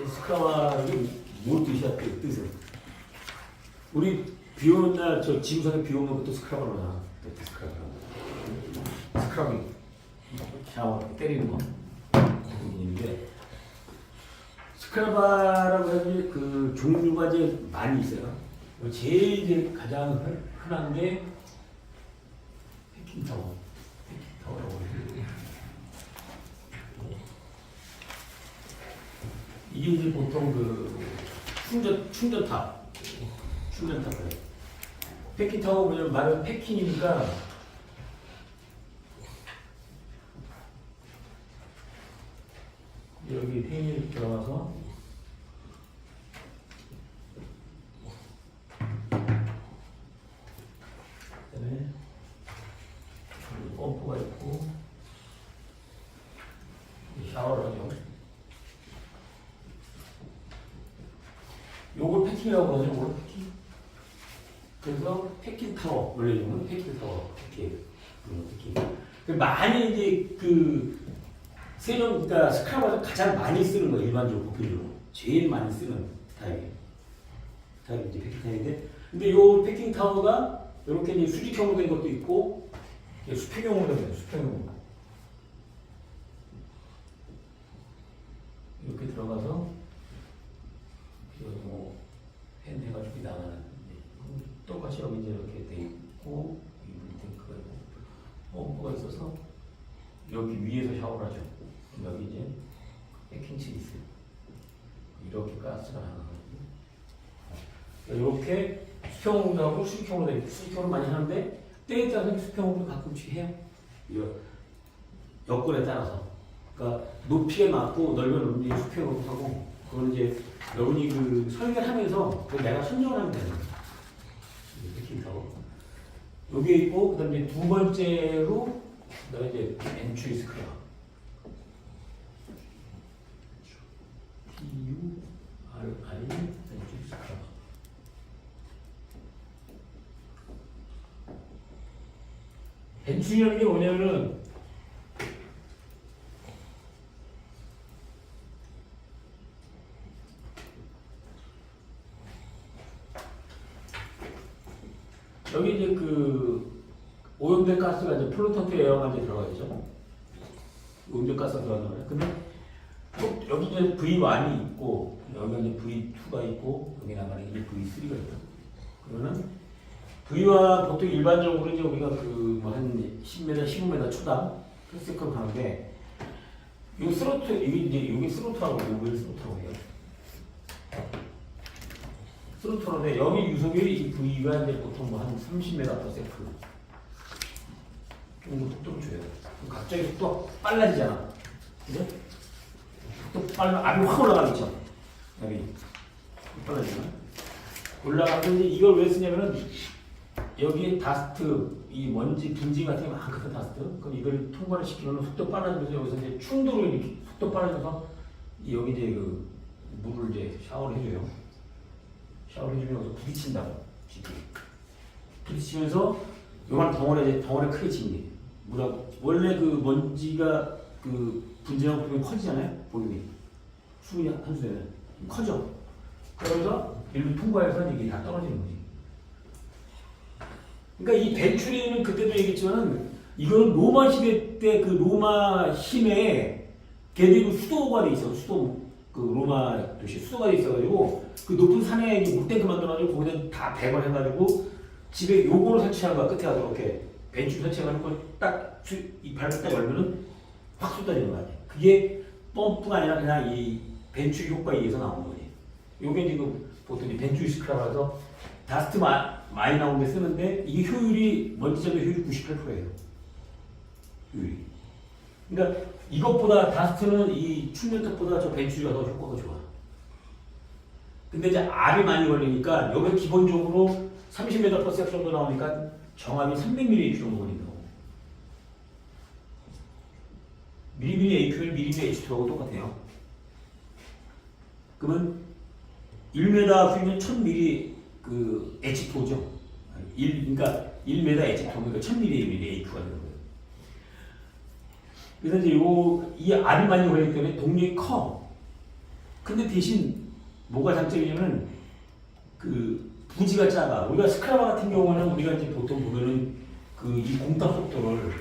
스카바는 뭘 뜻이야? 그 뜻은 우리 비 오는 날 저 지구상에 비 오면 그것도 스크라바로 나. 스크라빙 샤워 때리는 거 있는데 스크라바라고 하는 그 종류가 이제 많이 있어요. 제일 이제 가장 흔한 게 패킹타워. 패킹타워라고 해요. 이게 이제 보통 그 충전탑 그래. 패킹타워 뭐냐면 말은 패킹이니까 여기 팽이 들어가서 그다음에 펌프가 있고 샤워를 하죠. 요걸 패킹이라고 그러죠. 요걸 패킹. 그래서 패킹 타워 원래 이름은 패킹 타워 패킹. 많이 이제 그 세종 그러니까 스크라바에서 가장 많이 쓰는 거 일반적으로 보편적으로 제일 많이 쓰는 타입이 이제 패킹 타입인데 근데 요 패킹 타워가 이렇게 이제 수직형으로 된 것도 있고 수평형으로 된 거예요. 수평형으로 이렇게 들어가서 뭐 팬 해가지고 나가는 똑같이 여기 이제 이렇게 돼 있고 이 물탱크가 있고 펌프가 있어서 여기 위에서 샤워를 하죠. 여기 이제 패킹층이 있어요. 이렇게 가스가 나가거든요. 이렇게 수평으로 하고 수직형으로 돼 있고 수직형으로 많이 하는데 때에 따라서 수평으로 가끔씩 해요. 여건에 따라서. 그러니까 높이에 맞고 넓이는 이제 수평으로 하고 그건 이제 여러분이 그 설계를 하면서 내가 선정을 하면 되는 거예요. 여기에 있고 그다음에 두 번째로 그다음에 이제 엔트리 스크라바 TURI 엔트리 스크라바 엔트리라는 게 뭐냐면은 여기 이제 그 오염된 가스가 이제 플루턴트 에어가 이제 들어가 있죠. 오염된 가스가 들어가는 거예요. 근데 또 여기 이제 V1이 있고 여기가 이제 V2가 있고 여기 나가는 게 V3가 있고 그러면 V와 보통 일반적으로 이제 우리가 그 뭐 한 10m, 15m 초당 헬스컵 하는데 이 스로트 여기 스로트라고 여기 스로트라고 해요. 스로트로인데 여기 유속율이 이 V가 이제 보통 뭐 한 30m/s 정도 속도를 줘요. 갑자기 속도가 빨라지잖아. 그죠? 속도 빨라 압이 확 올라가겠죠. 압이 빨라지잖아. 올라가는데 이걸 왜 쓰냐면은 여기에 다스트 이 먼지 분지 같은 게 많거든 다스트. 그럼 이걸 통과를 시키면 속도 빨라지면서 여기서 이제 충돌을 이렇게 속도 빨라져서 여기 이제 그 물을 이제 샤워를 해줘요. 샤워를 해주면 여기서 부딪힌다고. 부딪히면서 요만 덩어리 크게 치는 뭐라고 원래 그 먼지가 그 분지랑 보면 커지잖아요. 볼륨이 수분이 한 수에는 커져. 그러면서 일부 통과해서 이게 다 떨어지는 거지. 그러니까 이 벤츄리는 그때도 얘기했지만은 이거는 로마 시대 때 그 로마 시내에 걔들이 수도가 돼 있어. 수도 그 로마 도시 수도가 돼 있어가지고 그 높은 산에 물탱크 만들어가지고 거기다 다 배관을 해가지고 집에 요거를 설치한 거야. 끝에 가서 이렇게 벤츄 설치해가지고 딱 이 발을 딱 열면은 확 쏟아지는 거 아니야. 그게 펌프가 아니라 그냥 이 벤츄 효과에 의해서 나오는 거지. 요게 지금 보통 이 벤츄 스크라바에서 다스트 많이 나오는 데 쓰는데 이게 효율이 먼지 제거 효율이 98%예요. 효율이. 그러니까 이것보다 다스트는 이 충전탑보다 저 벤츄가 더 효과가 좋아. 근데 이제 압이 많이 걸리니까 여기 기본적으로 30m/s 정도 나오니까 정압이 300mA 정도 걸린다고. 미리미리 AQL, 미리미리 H2하고 똑같아요. 그러면 1m 풀면 1000ml 그 H2죠. 그러니까 1m H2, 그러니까 1000ml AQ가 되는 거예요. 그래서 이제 이 압이 많이 걸리기 때문에 동력이 커. 근데 대신 뭐가 장점이냐면 그 부지가 작아. 우리가 스크라바 같은 경우는 우리가 이제 보통 보면은 그 이 공탑 속도를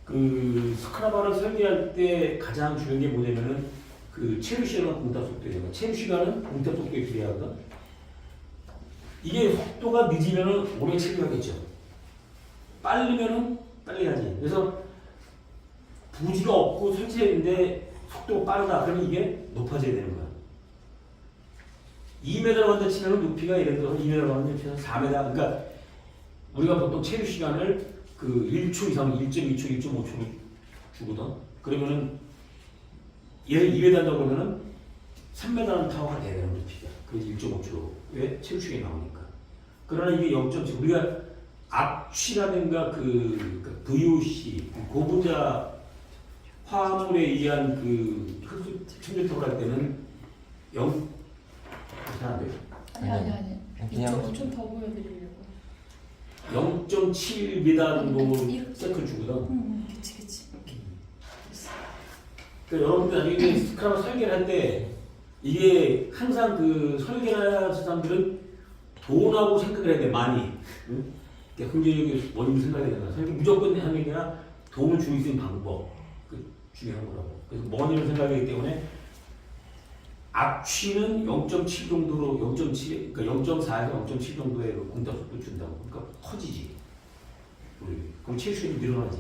그 스크라바를 설계할 때 가장 중요한 게 뭐냐면은 그 체류 시간과 공탑 속도예요. 체류 시간은 공탑 속도에 비례하거든. 이게 속도가 늦으면은 오래 체류하겠죠. 빠르면은 빨리 가지. 그래서 부지가 없고 설치했는데 속도가 빠르다. 그러면 이게 높아져야 되는 거야. 2m를 먼저 치면 높이가 예를 들어서 2m를 먼저 치면 4m. 그러니까 우리가 보통 체류 시간을 그 1초 이상 1.2초, 1.5초로 주거든. 그러면은 얘를 2m 한다고 그러면은 3m는 타워가 돼야 되는 높이가. 그래서 1.5초. 왜? 체류 시간이 나오니까. 그러나 이게 0.7. 우리가 압취라든가 그 VOC, 고분자 화물에 의한 그 흡수 충격도를 할 때는 0 이상한데요? 아니. 그냥 좀더 보여드리려고. 0.7m 정도 세트를 주거든. 그치. 그러니까 여러분들 나중에 스크라바 설계를 할 때 이게 항상 그 설계하는 사람들은 돈하고 생각을 해야 돼. 많이. 응? 그러니까 긍정적인 원인을 생각해야 된다. 설계 무조건 하는 게 아니라 돈을 줄일 수 있는 방법. 그 중요한 거라고. 그래서 머니를 생각하기 때문에 압취는 0.7 정도로 0.7, 그러니까 0.4에서 0.7 정도의 공탑 속도 준다고. 그러니까 커지지. 그럼 체수율이 늘어나지.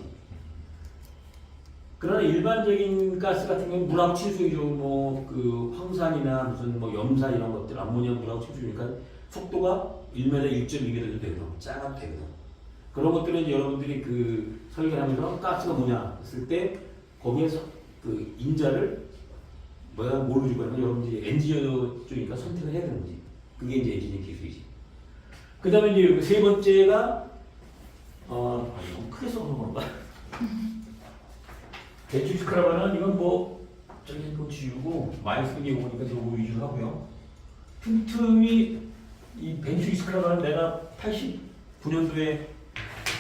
그러나 일반적인 가스 같은 경우는 물하고 친수이죠. 뭐그 황산이나 무슨 뭐 염산 이런 것들 암모니아 물하고 친수니까 속도가 1m, 1.2m 정도 되거든. 작아도 되거든. 그런 것들은 이제 여러분들이 그 설계하면서 가스가 뭐냐 했을 때 거기에서 그 인자를 뭐야 모르고 하면 여러분들이 엔지니어 쪽이니까 선택을 해야 되는 거지. 그게 이제 엔지니어 기술이지. 그 다음에 이제 세 번째가 너무 크게 써놓은 건가? 배추 스크라바는 이건 뭐 저기 거 지우고 마이너스 게 오니까 이거 위주로 하고요. 틈틈이 이 벤츄 스크라바는 내가 89년도에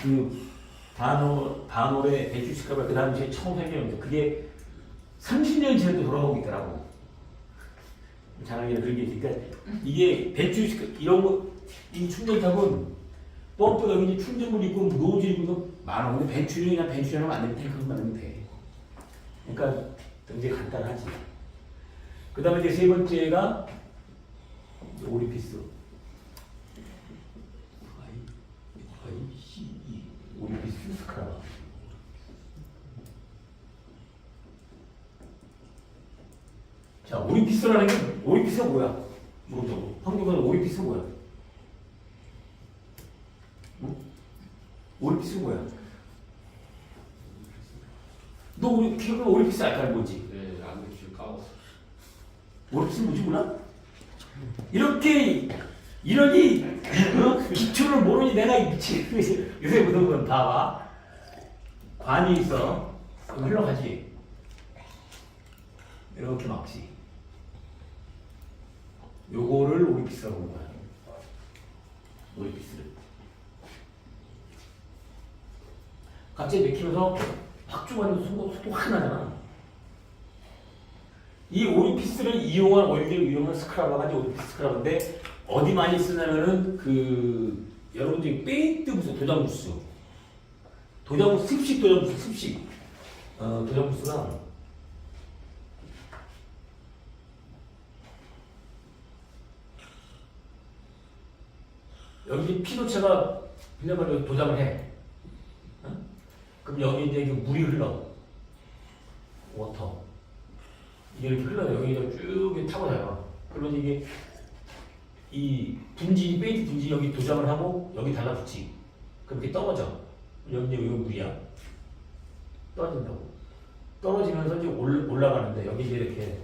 그 반올의 벤츄 스크라바 그 당시에 처음 생겼는데 그게 30년 지나도 돌아오고 있더라고. 자랑이나 그런 게 있으니까 이게 벤츄 이런 거 이 충전탑은 펌프 여기 이제 충전물 있고 노즐 있고 많아. 근데 벤츄나 벤츄나 만들면 탱크만 만들면 돼. 그러니까 굉장히 간단하지. 그 다음에 이제 세 번째가 오리피스. 오리피스 스크라바. 자, 오리피스라는 게 오리피스가 뭐야? 물어보자고. 황교관 오리피스가 뭐야? 응? 오리피스가 뭐야? 너 우리 기억나 오리피스 알까 뭔지? 네, 안 되지 까먹었어. 오리피스 뭔지 몰라? 이렇게 이러니 기초를 모르니 내가 미치 요새 보던 건 봐봐. 관이 있어. 그럼 흘러가지. 이렇게 막지. 요거를 오리피스라고 하는 거야. 오리피스를. 갑자기 맥히면서 확 주고하는 속도 확 나잖아. 이 오리피스를 이용한 원리를 이용한 스크라바가 이제 오리피스 스크라바인데 어디 많이 쓰냐면은 그 여러분들이 페인트 부스, 도장부스, 습식 도장부스, 습식 도장부스가 여기 피노체가 그냥 도장을 해. 그럼 여기 이제 물이 흘러. 워터. 이게 이렇게 흘러요. 여기가 쭉 타고 다녀. 그러면 이게 이 분지, 페인트 분지 여기 도장을 하고 여기 달라붙지. 그럼 이렇게 떨어져. 여기 이제 이거 물이야. 떨어진다고. 떨어지면서 이제 올라가는데 여기 이제 이렇게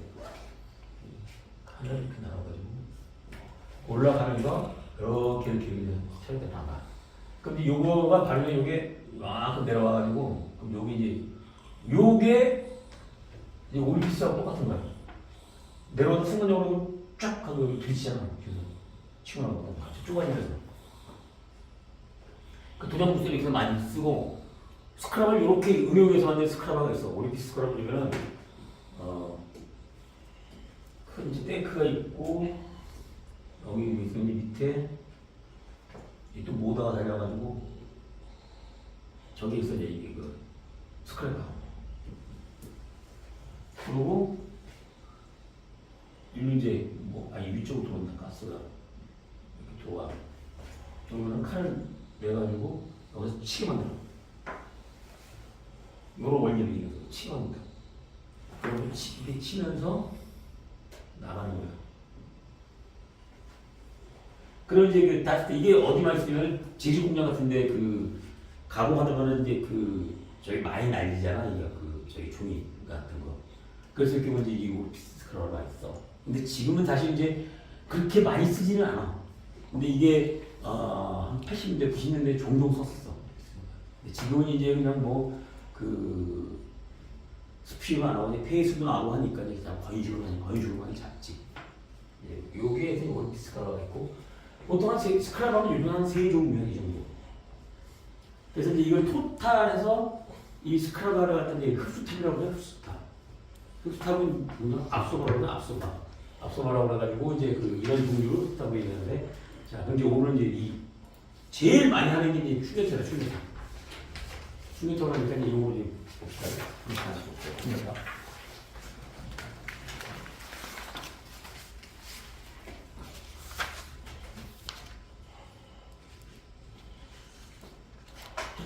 하늘 이렇게 나와가지고 올라가면서 이렇게 차례대 나가. 그럼 이제 요거가 바르면 요게 이만큼 내려와가지고 그럼 여기 이제 요게 이제 오리피스하고 똑같은 거야. 내려와서 순간적으로 쫙 하고 여기 들치잖아. 그래서 치고 나가고 같이 쪼가지면서 그 도장부스를 이렇게 많이 쓰고 스크랍을 이렇게 응용해서 만든 스크라바가 있어. 오리피스 스크랍을 보면은 큰 탱크가 있고 여기 있으면 밑에 또 모다가 달려가지고 저기 있어 이게 그 스크래퍼. 그리고 여기 이제 뭐 아니 위쪽으로 들어온다 가스가 이렇게 들어와. 그러면은 칼을 내가지고 여기서 치게 만들어. 요런 원리를 이용해서 치게 만들어. 그러면 이렇게 치면서 나가는 거야. 그럼 이제 그 다시 이게 어디만 쓰면 제주 공장 같은데 그 가공하다가는 이제 그 저기 많이 날리잖아. 이거 그 저기 종이 같은 거. 그래서 이렇게 먼저 이 오피스 그런 거 있어. 근데 지금은 사실 이제 그렇게 많이 쓰지는 않아. 근데 이게 한 80년대 90년대 종종 썼어. 근데 지금은 이제 그냥 뭐 그 스피드가 나오고 페이스도 나오고 하니까 이제 그냥 거의주로 많이 잡지. 요게 이제 오피스카라가 있고 보통 스크랍하면 요즘 한 3종류야 이 정도. 그래서 이제 이걸 토탈해서 이 스크랍을 갖다 이제 흡수탑이라고 해요. 흡수탑은 뭐냐? 압소바라고 압소바라고 해가지고 이제 그 이런 종류로 흡수탑을 얘기하는데 자, 근데 오늘 이제 이 제일 많이 하는 게 이제 충격차다 충격차. 충격차가 그러니까 이제 요거 이제 봅시다. 충격차.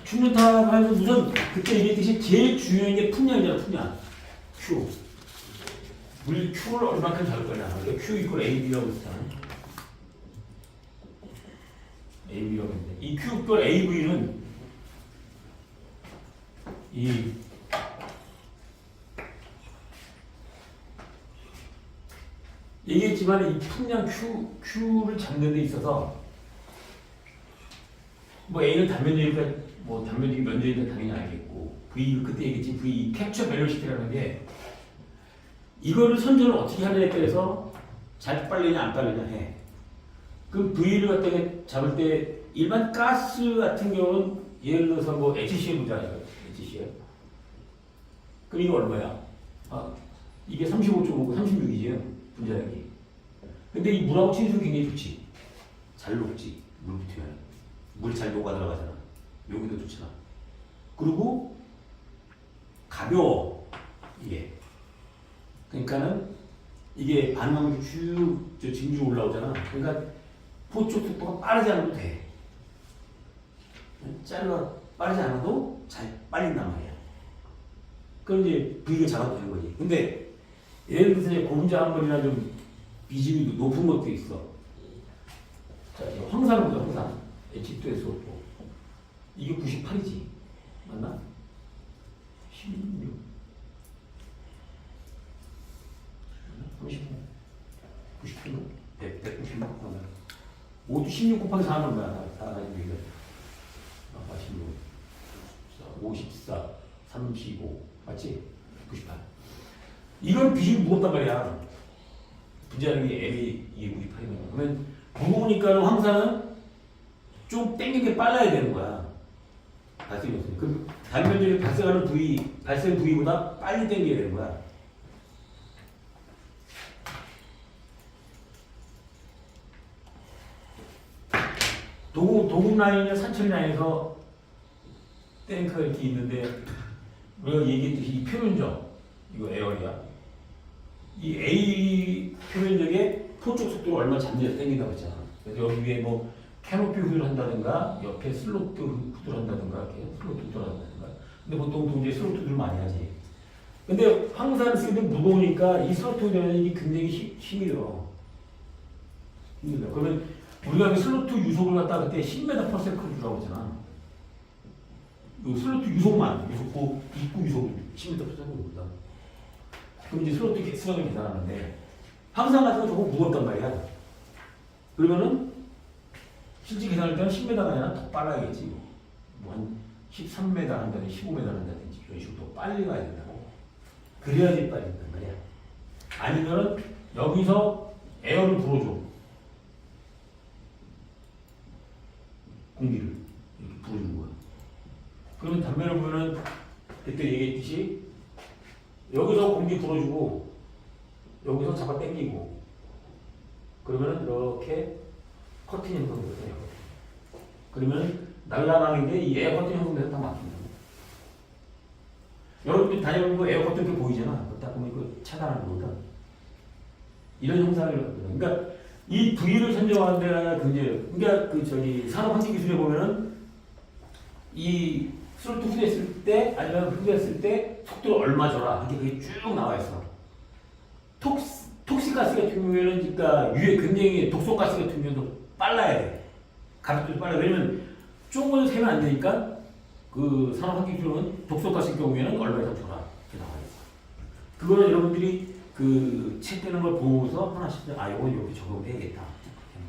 충격탑 하면 우선 그때 얘기했듯이 제일 중요한 게 풍량이잖아, 풍량. Q. 우리 Q를 얼마큼 잡을 거냐. 그러니까 Q 이퀄 AB라고 했잖아. AB라고 했는데. 이 Q 이퀄 AV는 이 얘기했지만 이 풍량 Q를 잡는 데 있어서 뭐 A는 단면적이니까 뭐 단면적인 면적이니까 당연히 알겠고 V 그때 얘기했지 V 캡처 벨로시티라는 게 이거를 선전을 어떻게 하느냐에 따라서 잘 빨리냐 안 빨리냐 해. 그럼 V를 갖다가 잡을 때 일반 가스 같은 경우는 예를 들어서 뭐 HCl 보자 이거 HCl. 그럼 이거 얼마야? 이게 35.5고 36이죠 분자량이. 근데 이 물하고 친수 굉장히 좋지. 잘 녹지 물 붙으면 물 잘 녹아 들어가잖아. 여기도 좋잖아. 그리고 가벼워 이게. 그러니까는 이게 반응하면 쭉저 진주 올라오잖아. 그러니까 포쪽 속도가 빠르지 않아도 돼. 빠르지 않아도 잘 빨린단 말이야. 그럼 이제 V가 작아도 되는 거지. 근데 예를 들어서 이제 고분자 한 번이나 좀 비중이 높은 것도 있어. 자, 황산을 보자, 황산. H2SO4. 이게 98이지. 맞나? 16. 30. 98인가? 196. 5도 16 곱하기 4는 거야. 4 가지고 이거. 16. 54. 35. 맞지? 98. 이건 비중이 무겁단 말이야. 분자량이 M이 이게 98이면. 그러면 무거우니까 황산은 좀 땡기는 게 빨라야 되는 거야. 발생이 없으니까. 그럼 단면적인 발생하는 발생 부위보다 빨리 땡겨야 되는 거야. 도금 라인이나 산천 라인에서 탱크가 이렇게 있는데 우리가 얘기했듯이 이 표면적 이거 에어리야. 이 A 표면적에 포쪽 속도를 얼마 잡느냐 땡긴다고 했잖아. 그래서 여기 위에 뭐 캐노피 후드를 한다든가 옆에 슬로트 후드를 한다든가 이렇게 슬로트 후드를 한다든가. 근데 보통 이제 슬로트 후드를 많이 하지. 근데 황산을 쓰는데 무거우니까 이 슬로트 후드는 이게 굉장히 힘이 들어. 힘들어. 그러면 우리가 그 슬로트 유속을 갖다 그때 10m per second 주라고 했잖아. 그 슬로트 유속만, 유속고 입구 유속 10m per second입니다. 그럼 이제 슬로트 개수량을 계산하는데 황산 같은 건 조금 무겁단 말이야. 그러면은 실제 계산할 때는 10m가 아니라 더 빨라야겠지. 뭐 한 13m 한다든지 15m 한다든지 이런 식으로 더 빨리 가야 된다고. 그래야지 빨리 된단 말이야. 아니면은 여기서 에어를 불어줘. 공기를 이렇게 불어주는 거야. 그러면 단면을 보면은 그때 얘기했듯이 여기서 공기 불어주고 여기서 잡아 당기고 그러면 이렇게 커튼 형성이 돼요. 그러면 날라가는데 이 에어 커튼 형성돼서 딱 막힙니다. 여러분들이 다녀보는 거 에어 커튼 이렇게 보이잖아. 딱 보면 이거 차단하는 거거든. 이런 형상을 갖거든. 그러니까 이 부위를 선정하는 데가 그러니까 그 저기 산업환경기술에 보면은 이 술을 흡수했을 때 아니면 흡수했을 때 속도를 얼마 줘라 이게 그게 쭉 나와 있어. 톡식가스 같은 경우에는 그러니까 굉장히 독소가스 같은 경우도 빨라야 돼. 가속도도 빨라. 왜냐면 조금만 세면 안 되니까 그 산업환경기술은 독소가스 경우에는 얼마 이상 줘라 이렇게 나와 있어. 그거는 여러분들이 그 책 되는 걸 보고서 하나씩 이건 이렇게 적용해야겠다.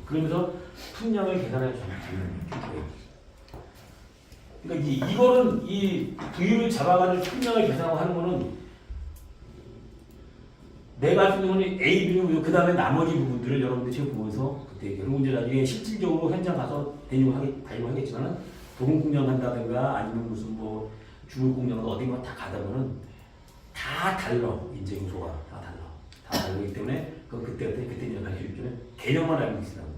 그러면서 풍량을 계산해 주는 거예요. 그러니까 이거는 이 부위를 잡아가지고 풍량을 계산하고 하는 거는 내가 할 수 있는 거는 A, B는 그 다음에 나머지 부분들을 여러분들이 지금 보면서 그때 그리고 이제 나중에 실질적으로 현장 가서 다니고 하겠지만은 도금 공장 간다든가 아니면 무슨 뭐 주물 공장을 어딘가 다 가다 보면 다 달라. 인재 요소가 다 달라. 다 다르기 때문에 그때 이제 가르쳐 주면 개념만 알고 있으라고.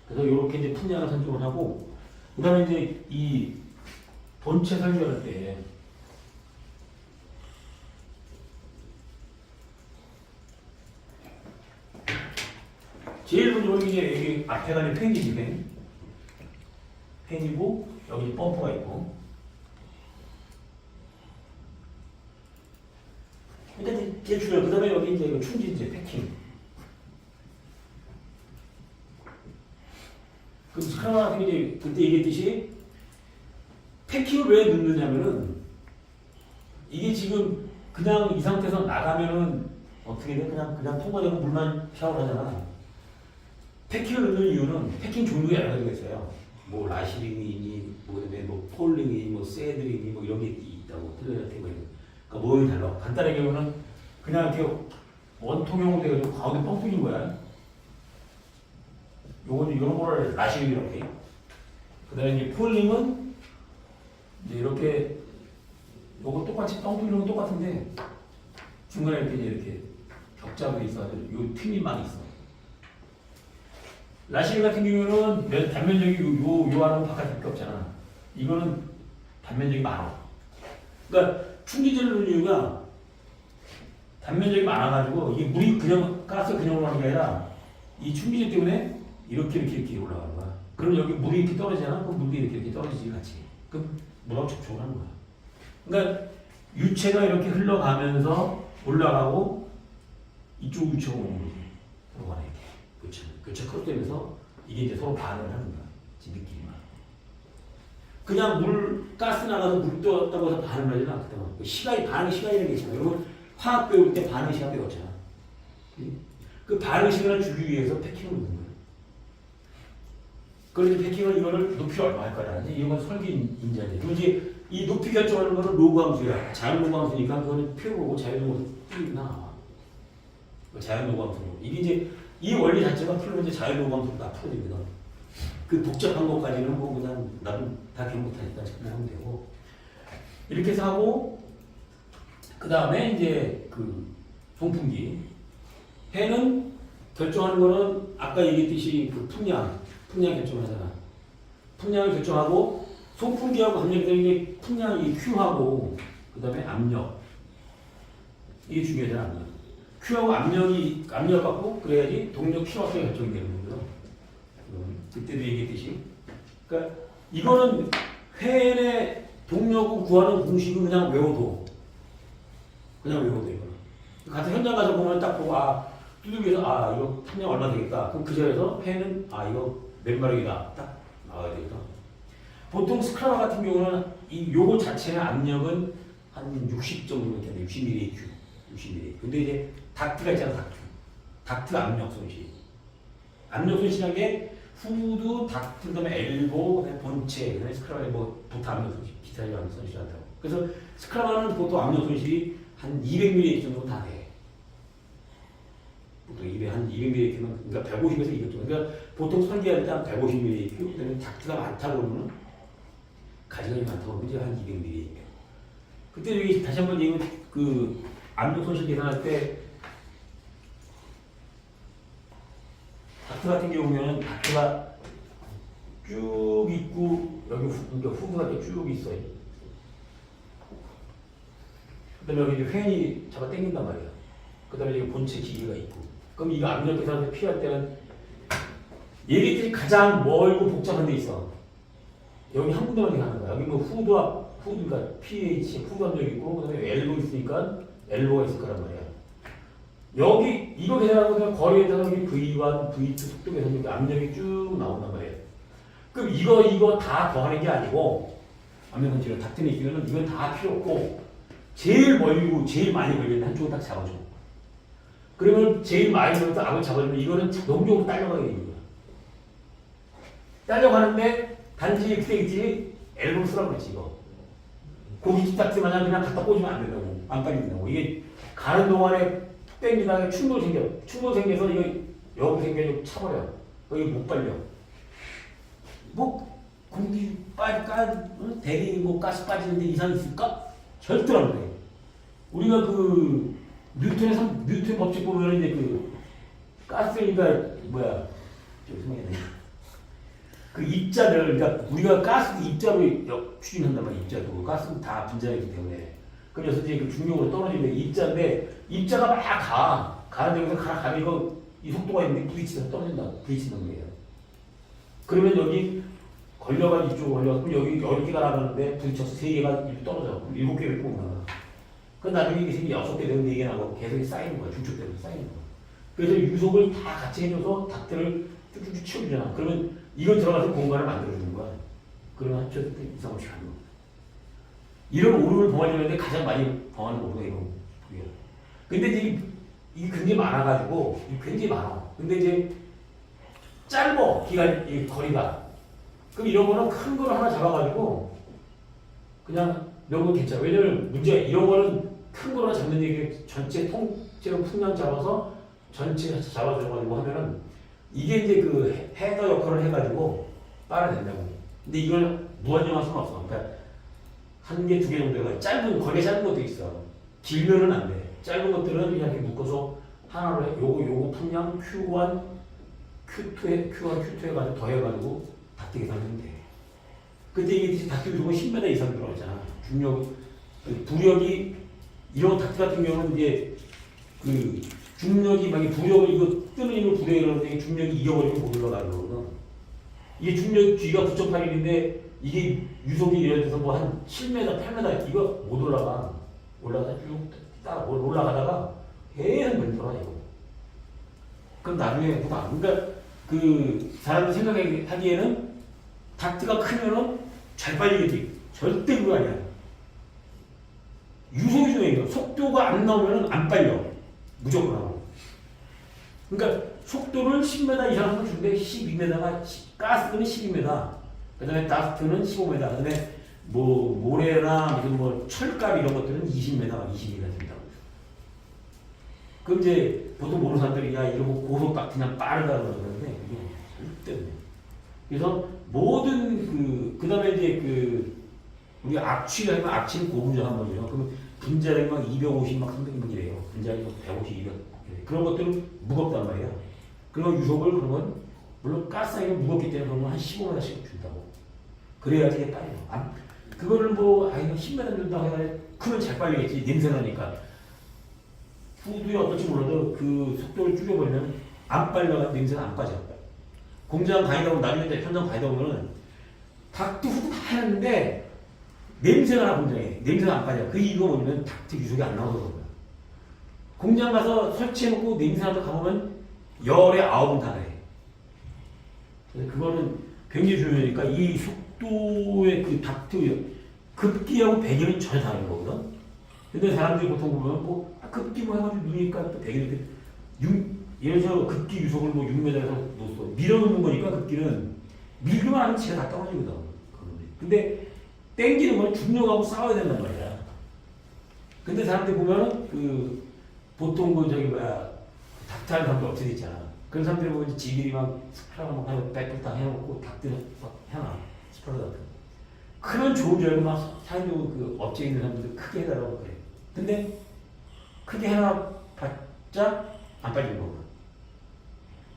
그래서 이렇게 이제 풍량을 선정을 하고 그다음에 이제 이 본체 설명할 때 제일 먼저 우리 이제 여기 앞에가 이제 팬이지 팬이고 여기 펌프가 있고 일단 제일 중요한 그다음에 여기 이제 충진제 패킹. 그 스크라마 같은 게 이제 그때 얘기했듯이 패킹을 왜 넣느냐면은 이게 지금 그냥 이 상태에서 나가면은 어떻게 돼? 그냥 통과되고 물만 샤워를 하잖아. 패킹을 넣는 이유는 패킹 종류가 여러 가지가 있어요. 뭐 라시링이니, 뭐 폴링이니, 뭐 세드링이니, 뭐 이런 게 있다고 틀려졌대 뭐 이런. 그러니까 뭐를 달라. 간단하게 보면 그냥 이렇게 원통형으로 돼가지고 가운데 뻥 뚫린 거야. 요거는 이런 거를 라시링이라고 해. 그다음에 이제 폴링은 이제 이렇게 요거 똑같이 뻥 뚫리는 건 똑같은데 중간에 이렇게 격자가 있어가지고 요 틈이 많이 있어. 라시링 같은 경우는 단면적이 요 안은 바깥밖에 없잖아. 이거는 단면적이 많아. 그러니까 충진제를 넣는 이유가 단면적이 많아가지고 이게 물이 그냥 가스가 그냥 올라가는 게 아니라 이 충진제 때문에 이렇게 올라가는 거야. 그럼 여기 물이 이렇게 떨어지잖아. 그럼 물이 이렇게 떨어지지 같이. 그럼 물하고 접촉을 하는 거야. 그러니까 유체가 이렇게 흘러가면서 올라가고 이쪽 유체가 오는 거지. 서로 간에 이렇게 교체 크로스되면서 이게 이제 서로 반응을 하는 거야. 지들끼리만. 그냥 가스 나가서 물 떠왔다고 해서 반응을 하지는 않거든. 반응 시간이라는 게 있잖아. 여러분 화학 배울 때 반응 시간 배웠잖아. 그 반응 시간을 주기 위해서 패킹을 넣는 거야. 그래서 패킹을 이거를 높이를 얼마 할 거라는지 이건 설계 인자인데 그리고 이제 이 높이 결정하는 거는 로그 함수야. 자연 로그 함수니까 그거는 표고고 자연 로그 함수 나와. 자연 로그 함수. 이게 이제 이 원리 자체가 풀면 이제 자연 로그 함수로 다 풀어집니다. 그 복잡한 것까지는 뭐 그냥 나도 다 기억 못하니까 그냥 하면 되고 이렇게 해서 하고 그 다음에 이제 그 송풍기 해는 결정하는 거는 아까 얘기했듯이 그 풍량 결정을 하잖아. 풍량을 결정하고 송풍기하고 압력이 되는 풍량이 Q하고 그 다음에 압력 이게 중요하잖아. 압력. Q하고 압력 갖고 그래야지 동력 Q하고 결정이 되는 거죠. 그때도 얘기했듯이 그러니까 이거는 회의 동력을 구하는 공식은 그냥 외워도 이거는 같은 현장 가서 보면 딱 보고 두들기에서 이거 풍량 얼마 되겠다. 그럼 그 자리에서 회는 이거 몇 마력이다. 딱 나와야 되겠다. 보통 스크라마 같은 경우는 요거 자체의 압력은 한 60 정도면 되는데 60mAq. 60mAq. 근데 이제 닥트가 있잖아, 닥트 압력 손실. 압력 손실한 게 후드, 닥트, 그다음에 엘보, 그다음에 본체, 그다음에 스크라마의 뭐 보트 압력 손실, 기타 압력 손실이 한다고. 그래서 스크라마는 보통 압력 손실이 한 200mAq 정도 다 돼. 보통 한 200mAq면 그러니까 150에서 200 정도. 그러니까 보통 설계할 때 한 150mAq, 그다음에 닥트가 많다고 그러면 가지가지 많다고 그러면 이제 한 200mAq. 그때 여기 다시 한번 얘기 그 압력 손실 계산할 때 닥트 같은 경우에는 닥트가 쭉 있고 여기 그러니까 후드가 이렇게 쭉 있어요. 그다음에 여기 이제 팬이 잡아 당긴단 말이야. 그다음에 여기 본체 기계가 있고. 그럼 이거 압력 계산을 필요할 때는 얘기들이 가장 멀고 복잡한 데 있어. 여기 한 군데만 하는 거야. 여기 뭐 후드가 pH 후드 압력이 있고 그다음에 엘보 있으니까 엘보가 있을 거란 말이야. 여기 이거 계산하고 그냥 거리에다가 여기 V1, V2 속도 계산력이 압력이 쭉 나온단 말이야. 그럼 이거 다 더하는 게 아니고 압력 건지를 닥트 내기는 이건 다 필요 없고 제일 멀고 제일 많이 걸리는 한쪽을 딱 잡아줘. 그러면 제일 많이 걸려서 압을 잡아주면 이거는 자동적으로 딸려가게 되는 거야. 딸려가는데 단지 그때 앨범 쓰라고 그랬지 이거. 고깃집 닥트 마냥 그냥 갖다 꽂으면 안 된다고. 안 빨린다고. 이게 가는 동안에 땡기다가 충돌 생겨서 이거 여기 생겨서 차버려. 여기 못 빨려. 뭐 공기 대기 뭐 가스 빠지는데 이상 있을까? 절대 안 돼. 우리가 그 뉴턴 법칙 보면 이제 그 가스니까 뭐야 저기 생각해. 그 입자들 그러니까 우리가 가스 입자로 추진한단 말이야. 입자도 가스는 다 분자이기 때문에. 그래서 이제 그 중력으로 떨어지는 입자인데 입자가 막 가는 데서 가면 이거 이 속도가 있는데 부딪혀서 부딪히는 거예요. 그러면 여기 걸려가지고 이쪽으로 걸려서 여기 10개가 나가는데 부딪혀서 3개가 떨어져. 그럼 7개를 뽑는 거야. 그 나중에 이게 6개 되고 4개 나가고 계속 쌓이는 거야. 중축되면서 쌓이는 거야. 그래서 유속을 다 같이 해줘서 닥트를 쭉쭉쭉 치워주잖아. 그러면 이거 들어가서 공간을 만들어주는 거야. 그러면 한 초대 이상없이 하는 거야. 이런 오름을 범하려는데 가장 많이 범하는 오름이 이거. 근데 이제 이게 굉장히 많아가지고, 굉장히 많아. 근데 이제 짧어, 이 거리가. 그럼 이런 거는 큰 거를 하나 잡아가지고, 그냥 이런 건 괜찮아. 왜냐면 문제가 이런 거는 큰 거를 잡는 얘기 전체 통째로 풍량 잡아서 전체 잡아줘가지고 하면은 이게 이제 그 헤더 역할을 해가지고 빨아낸다고. 근데 이걸 무한정할 수는 없어. 그러니까 한 개, 2개 정도가 거리가 짧은 것도 있어. 길면은 안 돼. 짧은 것들은 그냥 이렇게 묶어서 하나로 해. 요거 풍량 Q1, Q2 해가지고 더해가지고 닥트 계산하면 돼. 그때 이게 닥트 주고 10m 이상 들어가잖아. 부력이 이런 닥트 같은 경우는 이제 그 중력이 만약 부력을 이거 뜨는 힘을 부력이 그러는데 중력이 이겨버리고 못 올라가거든. 이게 중력 G가 9.81인데 이게 유속이 예를 들어서 뭐 한 7m, 8m 이거 못 올라가다 쭉 따라 올라가다가 계속 멈춰라 이거. 그럼 나중에 그러니까 그 사람들 생각하기에는 닥트가 크면은 잘 빨리겠지. 절대 그거 아니야. 유속이 중요해요. 속도가 안 나오면은 안 빨려. 무조건 하고. 그러니까 속도를 10m 이상 하면 주는데 12m가 가스는 12m. 그다음에 닥트는 15m. 그다음에 뭐 모래나 무슨 뭐 철갑 이런 것들은 20m, 22m 됩니다. 그럼 이제 보통 모르는 사람들이 야 이런 거 고속 닥트냐 빠르다 그러는데 이게 절대 안 돼. 그래서 모든 그다음에 이제 우리 악취를 하면 악취는 고분자한 거죠. 그러면 분자량이 막 250, 막 300이래요. 분자량이 막 150, 200. 그런 것들은 무겁단 말이에요. 그런 유속을 그러면 물론 가스가 무겁기 때문에 그러면 한 15m씩 준다고. 그래야지 이게 빨려. 그거를 뭐 이거 10m 준다고 해야 크면 잘 빨리겠지. 냄새 나니까. 후드에 어떨지 몰라도 그 속도를 줄여버리면 안 빨려가 냄새가 안 빠져. 공장 가이다 보면 나중에 현장 가이다 보면은 닥트 후드 다 했는데 냄새가 나 공장에. 냄새가 안 빠져. 그 이유가 뭐냐면 닥트 유속이 안 나오더라고요. 공장 가서 설치해놓고 냄새 나서 가보면 열에 9은 다 해. 그거는 굉장히 중요하니까 이 속도의 그 닥트 급기하고 배기는 전혀 다른 거거든. 근데 사람들이 보통 보면 뭐 급기 뭐 해가지고 누니까 또 배기를 예를 들어서 급기 유속을 뭐 6m에서 놓았어. 밀어놓는 거니까 급기는 밀기만 하면 지가 다 떨어지거든. 근데 땡기는 건 중력하고 싸워야 된단 말이야. 근데 사람들이 보면은 보통 닥트 하는 사람들 어떻게 있잖아. 그런 사람들이 보면 지들이 막 스프라가 막 하고 백불탕 해놓고 닥트는 막 해놔. 스프라 같은 거. 크면 좋은 줄 알고 막 사람들 업체에 있는 사람들 크게 해달라고 그래. 근데 크게 해놔봤자 안 빨리는 거거든.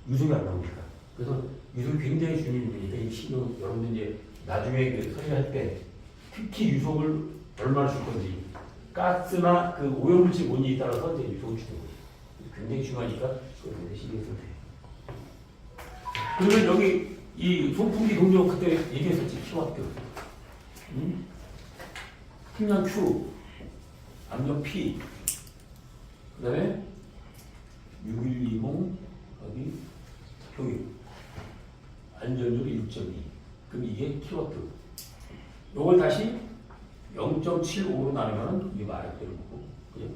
유속이 안 나오니까. 그래서 유속이 굉장히 중요한 부분이니까 이 신경 여러분들 이제 나중에 그 처리할 때 특히 유속을 얼마나 줄 건지 가스나 그 오염물질 원리에 따라서 이제 유속을 주는 거예요. 굉장히 중요하니까 그걸 굉장히 신경 써야 돼요. 그러면 여기 이 송풍기 동력 그때 얘기했었지 킬로와트. 풍량 Q, 압력 P, 그 다음에 6120 여기 효율 안전율 1.2 그럼 이게 킬로와트. 요걸 다시 0.75로 나누면 이게 말이 되는 거고 그죠?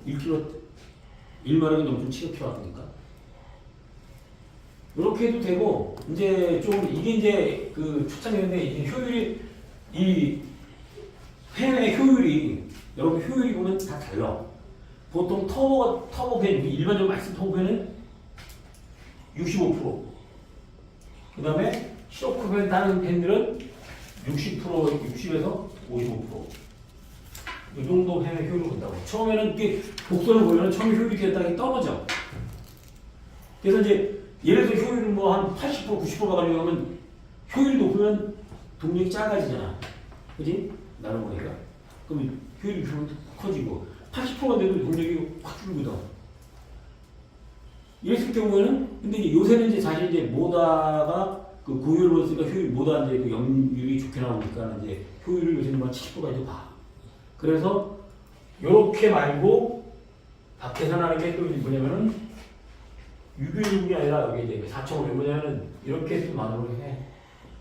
1kW 1마력이 0.75kW니까 이렇게 해도 되고 이제 좀 이게 이제 그 초창기인데 이제 효율이 이 팬의 효율이 여러분 효율이 보면 다 달라. 보통 터보팬 일반적으로 많이 쓰는 터보팬은 65%. 그 다음에 쇼크팬 다른 팬들은 60%, 60에서 55%. 이 정도 팬의 효율을 본다고. 처음에는 이게 곡선을 보면 처음에 효율이 됐다가 떨어져. 그래서 이제 예를 들어 효율을 뭐 한 80%, 90% 가지고 하면 효율이 높으면 동력이 작아지잖아. 그지? 나는 거니까. 그럼 효율이 커지고 80%가 돼도 동력이 확 줄거든. 이랬을 경우에는 근데 이제 요새는 이제 사실 이제 모다가 그 고효율로 쓰니까 효율 모다 이제 그 영률이 좋게 나오니까 이제 효율을 요새는 한 70%까지 봐. 그래서 요렇게 말고 밥 계산하는 게 또 뭐냐면은 616이 아니라 여기 이제 4,500 뭐냐면은 이렇게 또 만으로 해.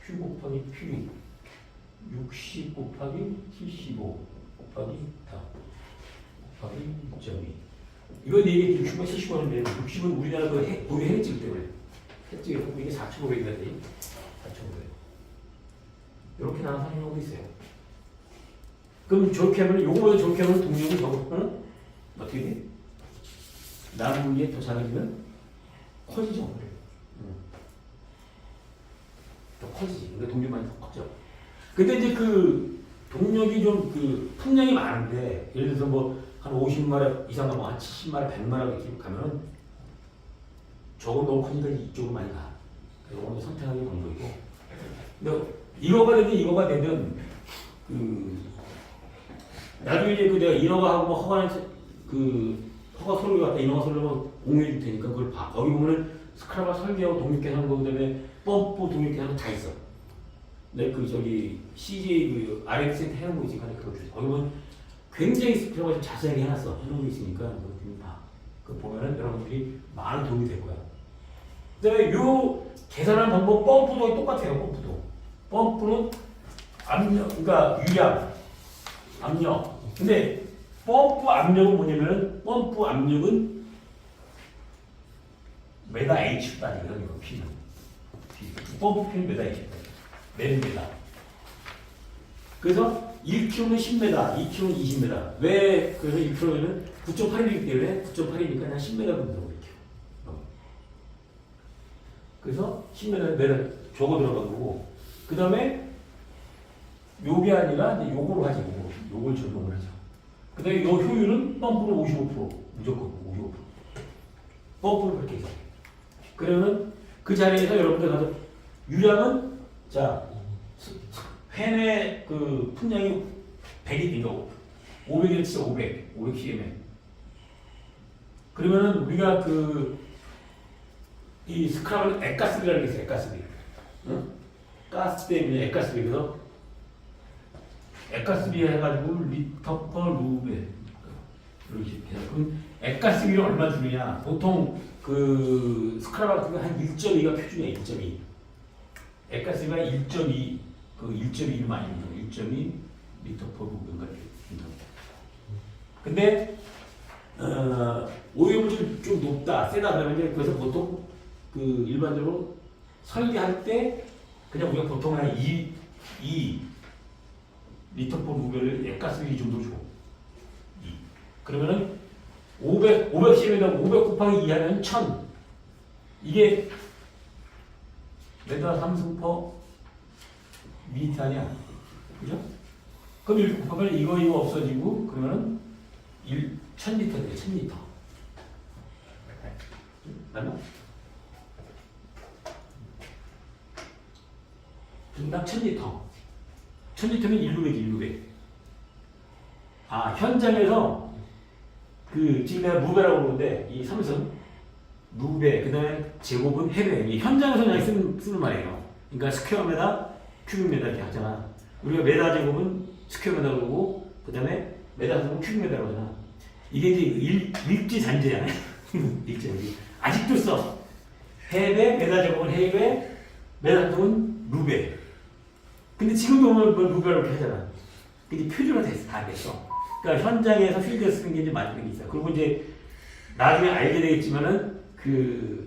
Q 곱하기 P 60 곱하기 75 곱하기 4 곱하기 2.2 이거 4개 60은 75인데 60은 우리나라 그 우리 해외증 때문에 해외증에서 이게 4,500이가 돼. 4,500 이렇게 나눠서 하는 경우도 있어요. 그럼 저렇게 하면 요거보다 저렇게 하면 동력이 적으면 어떻게 돼? 남은 게 더 작아지면 커지죠. 더 커지지. 그러니까 동력만이 더 커져. 근데 이제 그 동력이 좀 그 풍량이 많은데 예를 들어서 뭐 한 50마력 이상 가면 한 70마력, 100마력 이렇게 가면은 저거 너무 커지니까 이쪽으로 많이 가. 그래서 오늘 선택하기 방법이고. 근데 이거가 되든 그 나중에 이제 그 내가 인허가하고 뭐 허가 서류 갖다 인허가 서류로 공유해 줄 테니까 그걸 봐. 거기 보면은 스크라바 설계하고 동력 계산 거 그다음에 펌프 동력 계산 다 있어. 네, 그 저기 CJ 그 RX한테 해놓은 거 있으니까 그거 주세요. 거기 보면 굉장히 스크라바 좀 자세하게 해놨어. 해놓은 거 있으니까 그거 좀 봐. 그거 보면은 여러분들이 많은 도움이 될 거야. 그다음에 요 계산하는 방법 펌프도 똑같아요. 펌프는 압력, 그러니까 유량, 압력. 근데 펌프 압력은 뭐냐면은 펌프 압력은 메가 H 단위거든요. 이거 P는. 펌프 P는 메가 H 단위. 맨메다. 그래서 1kg는 10m, 2kg는 20m. 왜 그래서 1kg는 9.8이기 때문에 9.8이니까 한 10m 정도 이렇게. 그래서 10m 적어 들어간 거고. 그 다음에 요게 아니라 이제 요거로 하지. 요걸 적용을 하죠. 그 다음에 요 효율은 펌프는 55% 무조건 55%. 펌프를 그렇게 해서. 그러면 그 자리에서 여러분들 가서 유량은 자 팬의 그 풍량이 100이니까 500이면 진짜 500 cm. 그러면은 우리가 이 스크랍은 액가스비라는 게 있어요. 액가스비. 응? 가스 때문에 액가스비. 그래서 액가스비 해가지고 리터 퍼 루베 이렇게 해서 그럼 액가스비를 얼마 주느냐? 보통 그 스크랍 같은 거 한 1.2가 표준이야. 1.2. 액가스비가 1.2 그 1.2를 많이 넣는 1.2 리터 퍼 루베인가 근데 오염물질 좀 높다, 세다 그러면 그래서 보통 그 일반적으로 설계할 때 그냥 우리가 보통 한 2 리터 퍼 루베를 액가스비 정도 줘. 2. 그러면은 500cm에다 500 곱하기 2하면 1000. 이게 메다 3승 퍼 미터 아니야. 그죠? 그럼 이렇게 곱하면 이거 없어지고 그러면은 1000리터 돼. 1000리터. 맞나? 분당 1000리터. 1000리터면 1루베지, 1루베. 아, 현장에서 그 지금 내가 무배라고 그러는데 이 삼성 무배 그다음에 제곱은 해배. 이 현장에서 그냥 쓰는 말이에요. 그러니까 스퀘어메다 큐빅메다 이렇게 하잖아. 우리가 메다 제곱은 스퀘어메다 그러고 그다음에 메다 제곱은 큐빅메다 그러잖아. 이게 이제 일지 잔재잖아요. 일지 잔재. 아직도 써. 해배 메다 제곱은 해배 메다 제곱은 루베. 근데 지금도 오늘 루베라고 이렇게 하잖아. 근데 표준화 됐어. 다 됐어. 그러니까 현장에서 필드에 쓰는 게 이제 많은 게 있어요. 그리고 이제 나중에 알게 되겠지만은 그러니까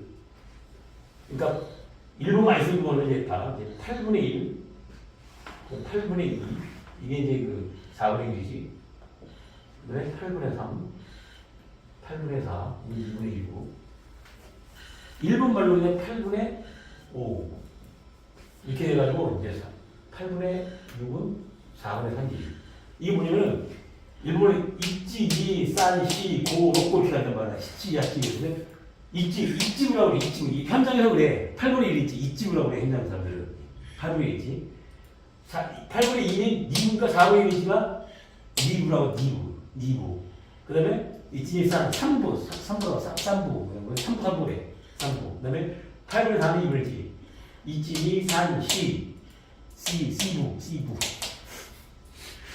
일본 많이 쓰는 거는 이제 다 8분의 1, 8분의 2 이게 이제 그 4분의 1이지. 그다음에 8분의 3, 8분의 4, 2분의 1고 일본 말로 그냥 8분의 5 이렇게 해가지고 이제 8분의 6은 4분의 3이지. 이게 뭐냐면은 일본에 있지, 니, 싼, 시, 고, 롭고 이렇게 한단 말이야. 시지, 야지. 근데 있지부라고 그래, 있지부. 이 현장에서 그래. 8분의 1 있지, 있지부라고 그래, 현장 사람들은. 8분의 1 있지. 8분의 2는 니부니까 4분의 1이지가 니부라고, 니부. 그 다음에 있지, 니, 싼, 3부, 3부. 3부 그래. 3부. 그 다음에 8분의 4는 2분이지. 있지, 니, 싼, 시, C부.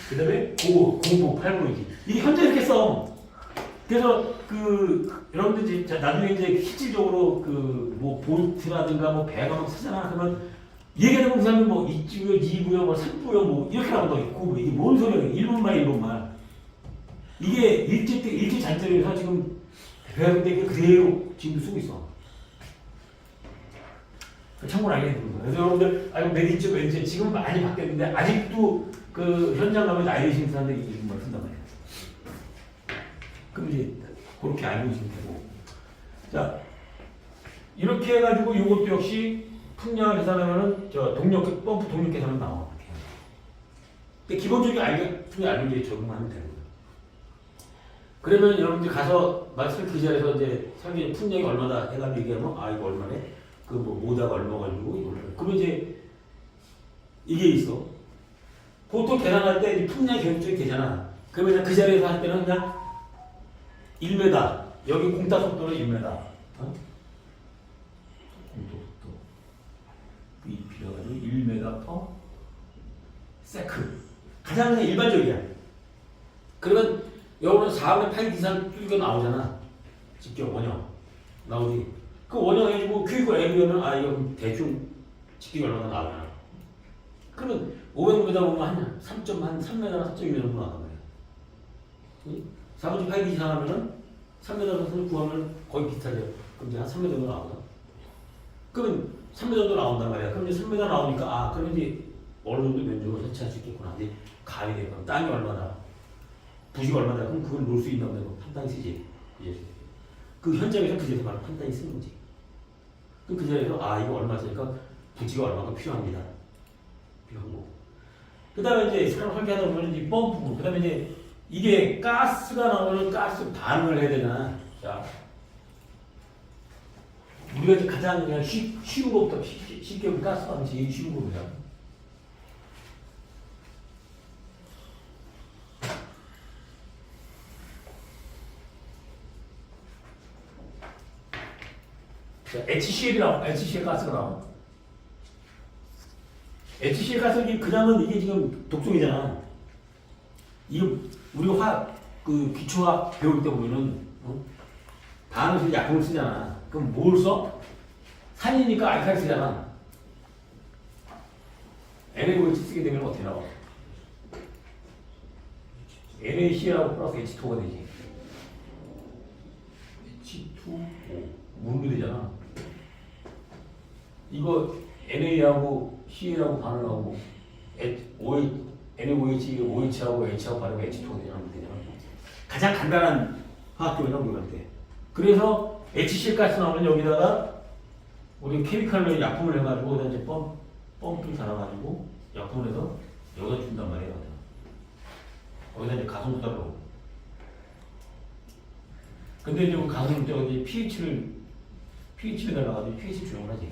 그 다음에 공부 8분이지. 이게 현재 이렇게 써. 그래서 여러분들 이제 나중에 이제 실질적으로 뭐 볼트라든가 뭐 배가 막 쓰잖아. 그러면 얘기하는 그 사람이 뭐 있지부요, 이부요, 뭐 3부요, 뭐 이렇게 나온다. 있고 이게 뭔 소리야? 일본말. 이게 일제 잔재에서 지금 배우는 게 그대로 지금 쓰고 있어. 참고로 알게 되는 거예요. 그래서 여러분들 메디츠 왠지 지금 많이 바뀌었는데 아직도 그 현장 가면 나이 드신 사람들이 이름을 쓴단 말이에요. 그럼 이제 그렇게 알고 있으면 되고. 자, 이렇게 해가지고 이것도 역시 풍량을 계산하면은 펌프 동력 계산은 나와. 근데 기본적인 풍량 알고 이제 적용하면 되는 거예요. 그러면 여러분들 가서 마스터 그 자리에서 이제 설계 풍량이 얼마다 해가지고 얘기하면 이거 얼마네? 모다가 얼마 가지고 이걸로. 그러면 이제 이게 있어. 보통 계산할 때 풍량 기본적인 계산아. 그러면 그 자리에서 할 때는 그냥 1m. 여기 공타 속도는 1m. 공타 속도. VP가 가지고 1m per 세크. 가장 그냥 일반적이야. 그러면 여기는 4분의 8 이상 뚫겨 나오잖아. 직경 원형. 나오지. 그 원형 해주고 큐이고 M이면 이거 대충 직경이 얼마나 나오잖아. 그러면 500m 보면 한 3.3m, 4.2m 정도 나간 거예요. 4분의 8 이상 하면은 3m 정도 구하면 거의 비슷하죠. 그럼 이제 한 3m 정도 나오죠. 그러면 3m 정도 나온단 말이야. 그럼 이제 3m 나오니까 그럼 이제 어느 정도 면적을 설치할 수 있겠구나. 이제 가위 되고 그럼 땅이 얼마나, 부지가 얼마나, 그럼 그걸 놓을 수 있나 보다. 판단이 쓰지. 예. 그 현장에서 그 자리에서 바로 판단이 쓰는 거지. 그럼 그 자리에서 이거 얼마 쓰니까 부지가 얼마가 필요합니다. 필요한 거. 그 다음에 이제 사람 설계하다 보면 이제 펌프, 그 다음에 이제 이게 가스가 나오면 가스 반응을 해야 되잖아. 자, 우리가 이제 가장 그냥 쉬운 것부터 쉽게 가스 반응 제일 쉬운 겁니다. 자, HCl 가스가 나와. HCl 가스는 그냥은 이게 지금 독성이잖아. 이거 우리가 기초화학 배울 때 보면은 반응식 약품을 쓰잖아. 그럼 뭘 써? 산이니까 알칼리 쓰잖아. NaOH 쓰게 되면 어떻게 나와? NaCl하고 플러스 H2가 되지. H2O 물로 되잖아. 이거 NA하고 CL하고 반응하고 NaOH, OH하고 H하고 반응하고 H2가 되잖아. 가장 간단한 화학적이라고 우리가 때. 그래서 HCl 가스 나오면 여기다가 우리 케미칼로 약품을 해가지고 이제 펌프를 달아가지고 약품을 해서 여기다 준단 말이에요. 거기다 이제 가성수다로. 근데 이제 그 가성수다가 pH를 달아가지고 pH 조정을 하지.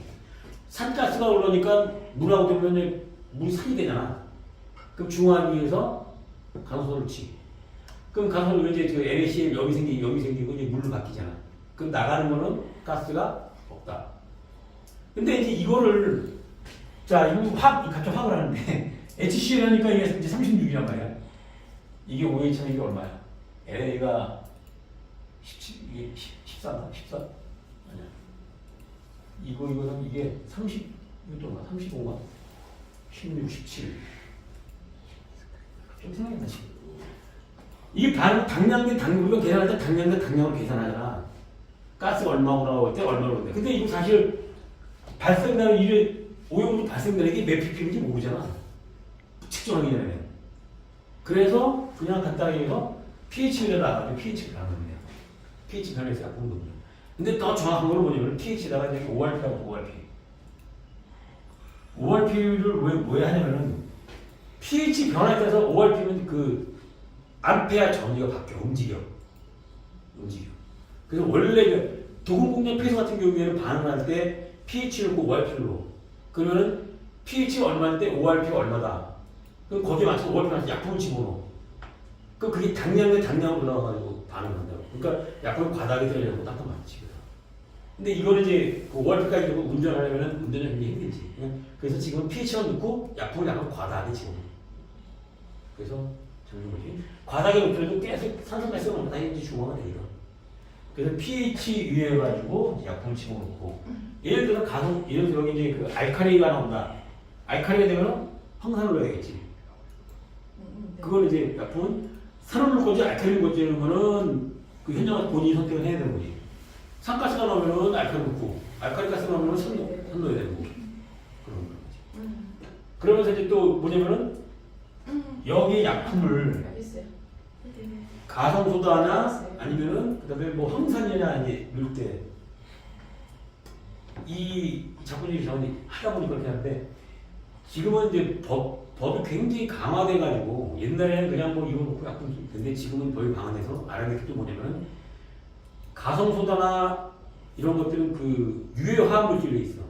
산가스가 올라오니까 물하고 되면 물이 산이 되잖아. 그럼 중화하기 위해서 가소를 넣지. 그럼 가소를 이제 그 NaCl 여기 생기고 이제 물로 바뀌잖아. 그럼 나가는 거는 가스가 없다. 근데 이제 이거를 자 이거 갑자기 화학을 하는데 HCl 하니까 이게 이제 36이란 말이야. 이게 OH 이게 얼마야? LA가 17 이게 14나 14? 아니야. 이거는 이게 30 이것도 35가 16, 17. 좀 생각이 나지. 이게 당량 대 당량, 우리가 계산할 때 당량 대 당량으로 계산하잖아. 가스가 얼마고 나올 때 얼마로 오는데. 근데 이거 사실 발생되는 일이 오염으로 발생되는 게 몇 ppm인지 모르잖아. 측정하기 전에. 그래서 그냥 간단하게 해서 pH를 나가지고 pH를 하는 거예요. pH 변해서 약분 거든요. 근데 더 정확한 걸 뭐냐면 pH에다가 이제 ORP라고 ORP. ORP를 왜 하냐면은 pH 변화에 따라서 ORP는 그 암페아 전위가 바뀌어 움직여. 그래서 원래 그 도금공략 폐수 같은 경우에는 반응할 때 pH를 넣고 ORP를 넣어. 그러면은 pH가 얼마일 때 ORP가 얼마다. 그럼 거기에 맞춰서 ORP 맞춰서 약품을 집어넣어. 그럼 그게 당량 대 당량으로 올라가가지고 반응한다고. 그러니까 약품을 과다하게 들어가고 딱 맞지. 근데 이거를 이제 그 ORP까지 넣고 운전하려면은 운전이 굉장히 힘들지. 그래서 지금 pH만 넣고 약품을 약간 과다하게 집어넣어. 그래서 적는 거지. 과다하게 높여도 계속 산소가스가 너무 다 이제 중화가 되거든. 그래서 pH 유예해가지고 약품을 집어넣고. 예를 들어 예를 들어 여기 이제 그 알칼리가 나온다. 알칼리가 되면 황산을 넣어야겠지. 그걸 이제 약품은 산을 넣을 건지 알칼리를 넣을 건지 이런 거는 그 현장에서 본인이 선택을 해야 되는 거지. 산가스가 나오면은 알칼리 넣고, 알칼리 가스가 나오면은 산 넣어야 되는 거고. 그런 거지. 그러면서 이제 또 뭐냐면은 여기 약품을 가성소다나 아니면은 그다음에 뭐 황산이나 이제 넣을 때 이 작품들이 하다 보니까 그렇게 하는데 지금은 이제 법이 굉장히 강화돼가지고 옛날에는 그냥 뭐 이거 놓고 약품 근데 지금은 법이 강화돼서 알아낸 게 뭐냐면은 가성소다나 이런 것들은 그 유해 화학물질에 있어.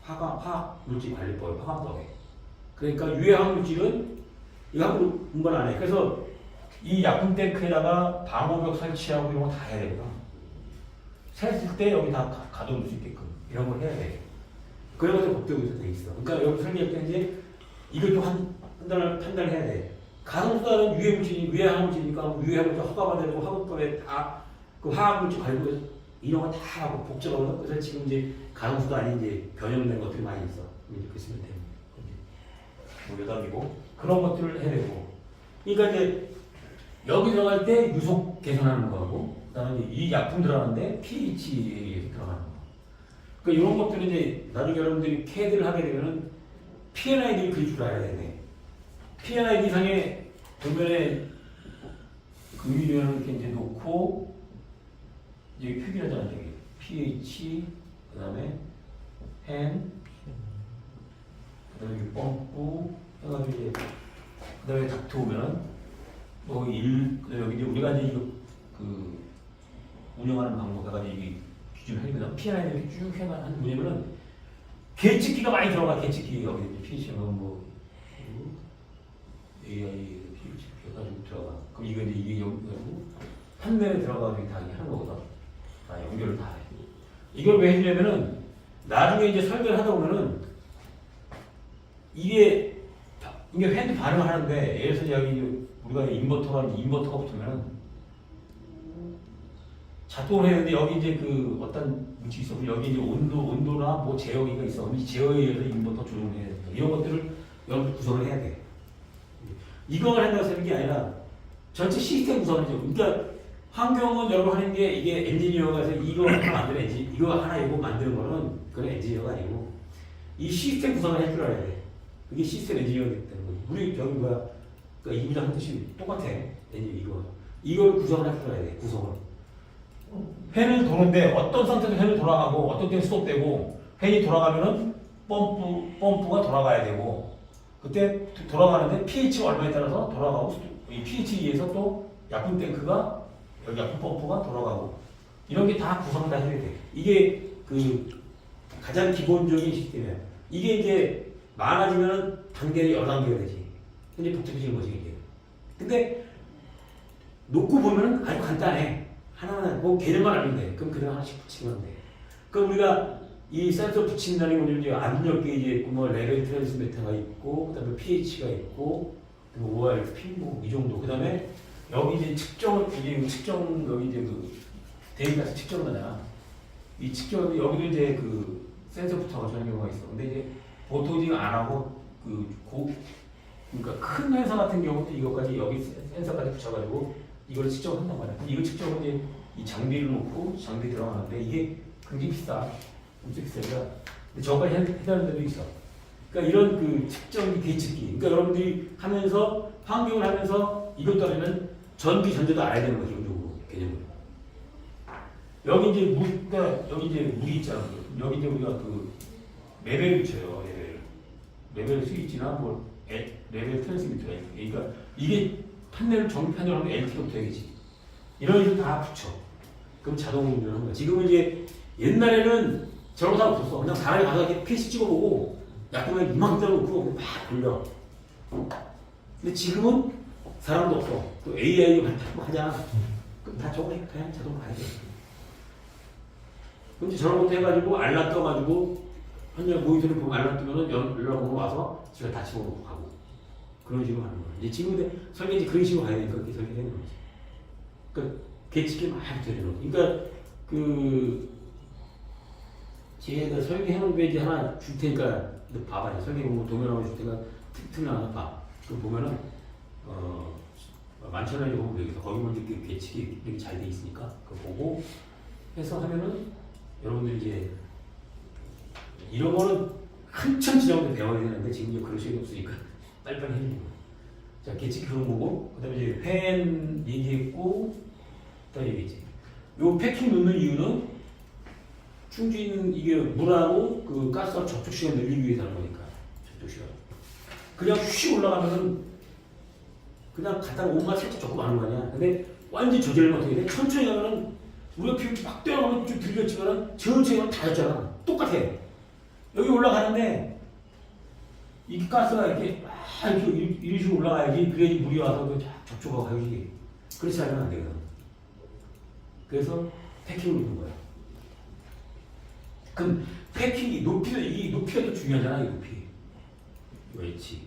화학물질관리법, 화학법에. 그러니까 유해 화학물질은 이 함부로 운반 안 해. 그래서 이 약품 탱크에다가 방호벽 설치하고 이런 거 다 해야 되거든. 샜을 때 여기 다 가둬놓을 수 있게끔 이런 걸 해야 돼. 그래서 법적으로 돼 있어. 그러니까 여기 설계할 때 이제 이것도 판단을 해야 돼. 가성소다는 유해 화학물질이니까 유해 화학물질 허가받는 화학법에 다 그 화학물질 관리법 이런 거 다 하고 복잡하고 그래서 지금 이제 가성소다 아닌 이제 변형된 것들이 많이 있어. 이렇게 쓰면 돼. 뭐 여담이고 그런 것들을 해야 되고. 그러니까 이제 여기 들어갈 때 유속 개선하는 거하고 그다음에 이 약품 들어가는데 pH에 들어가는 거. 그러니까 이런 것들은 이제 나중에 여러분들이 CAD를 하게 되면은 P&ID를 그릴 줄 알아야 되네. P&ID 상에 보면에 금유료는 이렇게 이제 놓고 여기 표기하잖아 저기 pH 그다음에 펜 그다음에 펌프 해가지고 이제 그다음에 닥트 오면은 뭐 그다음에 여기 이제 우리가 이제 이거 그 운영하는 방법 해가지고 이게 기준을 해거든. P&I 이렇게 쭉 해가는 뭐냐면은 계측기가 많이 들어가. 계측기 여기 이제 pH는 뭐 AI pH 해가지고 들어가. 그럼 이거 이게 여기 판넬에 들어가가지고 다 하는 거거든. 다 연결을 다 해. 이걸 왜 해주냐면은 나중에 이제 설계를 하다 보면은 이게 팬도 반응을 하는데 예를 들어서 여기 우리가 인버터가 붙으면은 작동을 했는데 여기 이제 그 어떤 물질이 있어. 여기 이제 온도나 뭐 제어기가 있어. 이 제어에 의해서 인버터 조정을 해야 돼. 이런 것들을 여러분 구성을 해야 돼. 이걸 한다고 하는 게 아니라 전체 시스템 구성이죠. 그러니까 환경은 여러분 하는 게 이게 엔지니어가 해서 이거 하나 만드는 이거 하나 이거 만드는 거는 그건 엔지니어가 아니고 이 시스템 구성을 할 줄 알아야 돼. 그게 시스템 엔지니어가 되는 거지. 우리 저기 뭐야 그러니까 이 부장 한 뜻이 똑같아. 이걸 구성을 할 줄 알아야 돼. 구성을. 팬을 도는데 어떤 상태에서 팬을 돌아가고 어떤 때는 스톱되고 팬이 돌아가면은 펌프가 돌아가야 되고 그때 돌아가는데 pH가 얼마에 따라서 돌아가고 이 pH에 의해서 또 약품 탱크가 여기 약품 펌프가 돌아가고 이런 게 다 구성을 다 해야 돼. 이게 그 가장 기본적인 시스템이야. 이게 이제 많아지면 단계가 여러 단계가 되지. 근데 복잡해지는 거지 이게. 근데 놓고 보면은 아주 간단해. 하나하나 뭐 개념만 알면 돼. 그럼 그대로 하나씩 붙이면 돼. 그럼 우리가 이 센서 붙인다는 건 이제 압력 게이지 있고 뭐 레벨 트랜스미터가 있고 그다음에 pH가 있고 뭐 ORP 뭐이 정도. 그다음에 여기 이제 측정 여기 이제 그 데이터에서 측정하잖아. 이 측정 여기도 이제 그 센서부터가 저런 경우가 있어. 근데 이제 보통 지금 안 하고 그러니까 큰 회사 같은 경우도 이것까지 여기 센서까지 붙여가지고 이걸 측정한단 말이야. 이거 측정은 이제 이 장비를 놓고 장비 들어가는데 이게 굉장히 비싸. 엄청 비싸니까. 근데 저까지 해당하는 데도 있어. 그러니까 이런 그 측정기 계측기. 그러니까 여러분들이 하면서 환경을 하면서 이것도 하려면 전기 전자도 알아야 되는 거지 기본적으로 개념으로. 여기 이제 그러니까 여기 이제 물이 있잖아. 여기 이제 우리가 그 레벨을 붙여요. 레벨 스위치나 뭐 레벨 트랜스미터가 있는 게. 그러니까 이게 전기 판넬을 하면 LT가 붙어야겠지. 이런 식으로 다 붙여. 그럼 자동으로 운전하는 거야. 지금은 이제 옛날에는 저런 거 다 없었어. 그냥 사람이 가서 이렇게 PC 찍어보고 약간만 이만큼 놓고 막 돌려. 근데 지금은 사람도 없어. 또 AI가 하잖아. 그럼 다 저거 그냥 자동으로 가야 돼. 그럼 이제 저런 것도 해가지고 알람 떠가지고 현재 모니터를 보고 알람 뜨면은 연락으로 와서 집에 다 집어넣고 가고 그런 식으로 하는 거야. 이제 지금 근데 설계지 그런 식으로 가야 되니까 그렇게 설계되는 거지. 그러니까 계측이 많이 되는 거. 그러니까 제가 설계해놓은 페이지 하나 줄 테니까 너 봐봐. 설계 공부 도면하고 줄 테니까 틈틈이 하나 봐. 그럼 보면은 만천원이 보면 되겠어. 거기 먼저 계측이 이렇게 잘 돼 있으니까 그거 보고 해서 하면은 여러분들 이제 이런 거는 한참 지나고 배워야 되는데 지금 이제 그럴 시간이 없으니까 빨리빨리 해주는 거예요. 자, 계측 그런 거고, 그 다음에 이제 팬 얘기했고, 또 얘기했지. 요 패킹 넣는 이유는 충진 이게 물하고 그 가스하고 접촉 시간 늘리기 위해서 하는 거니까. 접촉 시간. 그냥 휙 올라가면은 그냥 갖다가 온만 살짝 조금 하는 거 아니야. 근데 완전히 조절을 어떻게 돼? 천천히 하면은 우리가 피부 막 뛰어가면 좀 들렸지만은 천천히 하면 다 졌잖아. 똑같아. 여기 올라가는데 이 가스가 이렇게 막 이런 식으로 올라가야지. 그래야지 물이 와서 그 접촉하고 가야지. 그렇지 않으면 안 되거든. 그래서 패킹을 넣는 거야. 그럼 패킹이 이 높이가 또 중요하잖아. 이 높이. 이 H.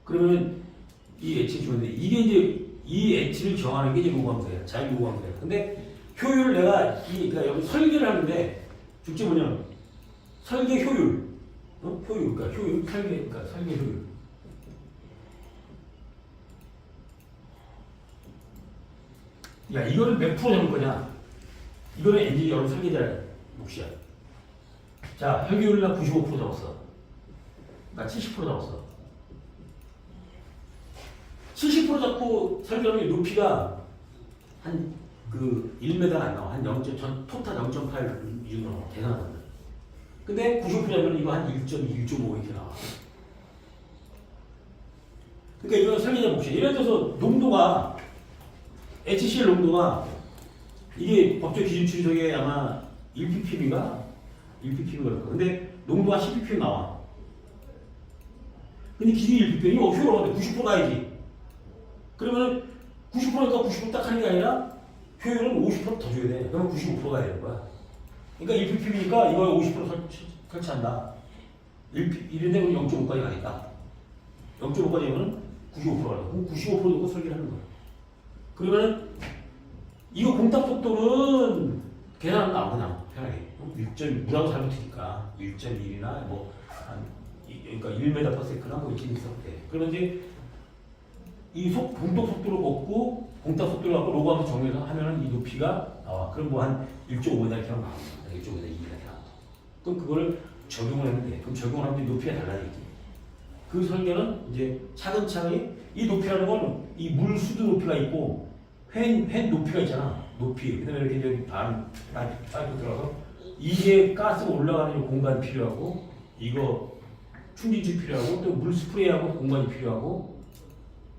그러면 이 H 중요한데 이게 이제 이 H를 정하는 게 이제 요구함수야. 자유 요구함수야. 근데 효율을 그러니까 여기 설계를 하는데 중점 뭐냐면 설계 효율. 효율. 그러니까 효율. 그러니까 설계 효율. 야, 이거를 몇 프로 잡을 거냐? 이거는 엔진이 여러 설계자의 몫이야. 자, 설계율을 나 95% 잡았어. 나 70% 잡았어. 70% 잡고 설계하면 높이가 한 1m 안 나와. 한 0. 토탈 0.8 이정 나와. 대단하다. 근데 95% 잡으면 이거 한 1.2, 1.5 이렇게 나와. 그러니까 이건 설계자 몫이야. 예를 들어서 농도가 HCl 농도가 이게 법적 기준치이 저게 아마 1ppm인가? 1ppm 그럴 거야. 근데 농도가 10ppm 나와. 근데 기준이 1ppm, 이거 효율가 90% 가야지. 그러면 90%니까 90% 딱 하는 게 아니라 효율은 50% 더 줘야 돼. 그러면 95% 가야 되는 거야. 그러니까 1ppm니까 이거 50% 설치한다. 1인데 0.5까지 가겠다. 0.5까지 하면 95% 가야 돼. 그럼 95% 놓고 설계를 하는 거야. 그러면 이거 공탑 속도는 계산 나오나 편하게 1.5라고 잘 붙으니까 1.1이나 뭐 그러니까 1m/s나 뭐 이렇게 있어도 돼. 그러면 이제 이 공탑 속도를 먹고 공탑 속도를 갖고 로그하면서 정리해서 하면은 이 높이가 나와. 그럼 뭐 한 1.5m 이렇게 나와. 1.5m 2m 이렇게 나와. 그럼 그거를 적용을 하면 돼. 그럼 적용을 하면 높이가 달라지지. 그 설계는 이제 차근차근히 이 높이라는 건 이 물 수도 높이가 있고 팬 높이가 있잖아. 높이. 그 다음에 이렇게 이제 파이프 들어가서 이게 가스가 올라가는 공간이 필요하고 이거 충진치 필요하고 또 물 스프레이하고 공간이 필요하고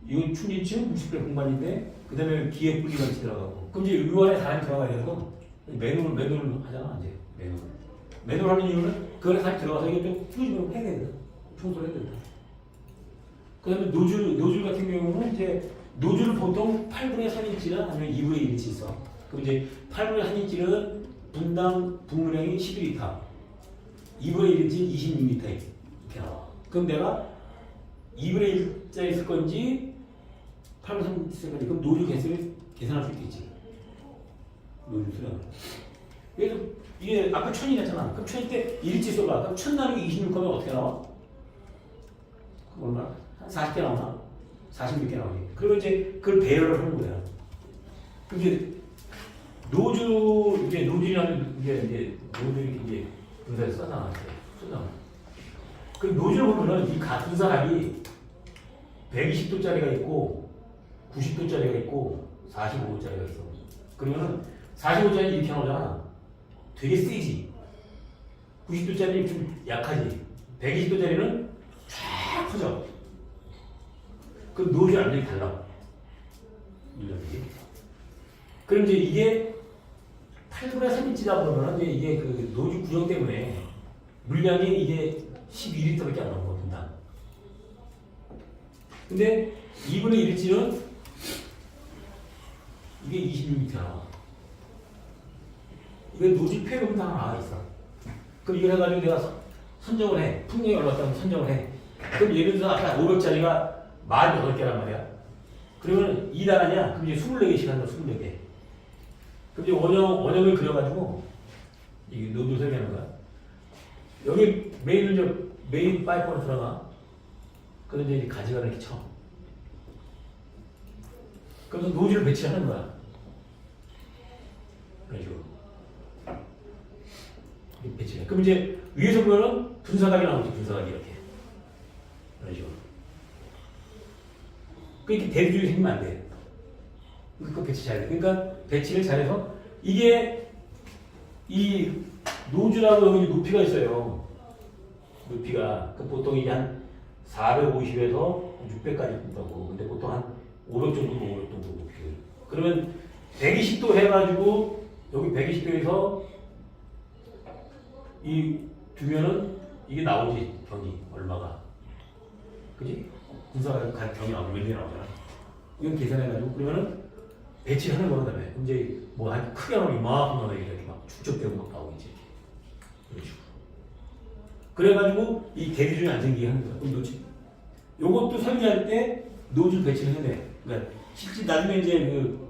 이건 충진치 물 스프레이 공간인데 그 다음에 기계 분리가 들어가고 그럼 이제 이 안에 사람이 들어가야 되고 매뉴얼 하잖아. 이제 매뉴얼 하는 이유는 그 안에 사람이 들어가서 이게 좀 풀어주면 해야 되거든. 청소를 해야 된다. 그 다음에 노즐 같은 경우는 이제 노즐을 보통 8분의 3인치나 아니면 2분의 1인치 써. 그럼 이제 8분의 3인치는 분당 분무량이 11리터, 2분의 1인치 26리터 이렇게 나와. 그럼 내가 2분의 1짜리 쓸 건지 8분의 3인치 쓸 건지 그럼 노즐 개수를 계산할 수 있겠지. 노즐 수량을. 그래서 이게 아까 1000이랬잖아. 그럼 1000일 때 1인치 써봐. 그럼 1000 나누기 26하면 어떻게 나와? 얼마나? 40개 나오나? 46개 나오지. 그리고 이제 그걸 배열을 하는 거야. 그럼 이제 노즐이라는 이제 노즐이 이제 분사에 써놔. 그 노즐을 보면은 이 같은 사람이 120도짜리가 있고 90도짜리가 있고 45도짜리가 있어. 그러면은 45도짜리 이렇게 나오잖아. 되게 세지. 90도짜리는 좀 약하지. 120도짜리는 쫙 커져. 그 노즐 압력이 달라. 물량이. 그럼 이제 이게 8분의 3인치다 보면은 이게 그 노즐 구형 때문에 물량이 이게 12리터밖에 안 나온 겁니다. 근데 2분의 1인치는 이게 26리터 나와. 이거 노즐 폐로는 다 나와 있어. 그럼 이걸 해가지고 내가 선정을 해. 풍력이 올랐다면 선정을 해. 그럼 예를 들어서 아까 500짜리가 48개란 말이야. 그러면 2단 아니야? 그럼 이제 24개씩 한다, 24개. 그럼 이제 원형을 그려가지고, 이게 노즐 설계하는 거야. 여기 메인 파이프로 들어가. 그럼 이제 가지가를 이렇게 쳐. 그래서 노즐을 배치하는 거야. 그런 식으로. 이렇게 배치해. 그럼 이제 위에서 보면은 분사각이 나오지, 분사각이 이렇게. 그런 식으로. 그렇게 대두줄이 생기면 안 돼. 그 배치 잘해. 그러니까 배치를 잘해서 이게 이 노즐하고 여기 높이가 있어요. 높이가 그 보통 이게 한 450에서 600까지 뜬다고. 근데 보통 한 500 정도 높이. 그러면 120도 해가지고 여기 120도에서 이 두면은 이게 나오지 경이 얼마가. 그지? 군사가 경이 나오면 몇 개 나오잖아. 이건 계산해가지고 그러면은 배치를 하는 거는 다음에 이제 뭐 한 크게 하면 이만큼 나오게 이렇게 막 축적되고 막 나오겠지 이런 식으로. 그래가지고 이 대기줄이 안 생기게 하는 거야. 그럼 노즐. 요것도 설계할 때 노즐 배치를 해야 돼. 그러니까 실제 나중에 이제 그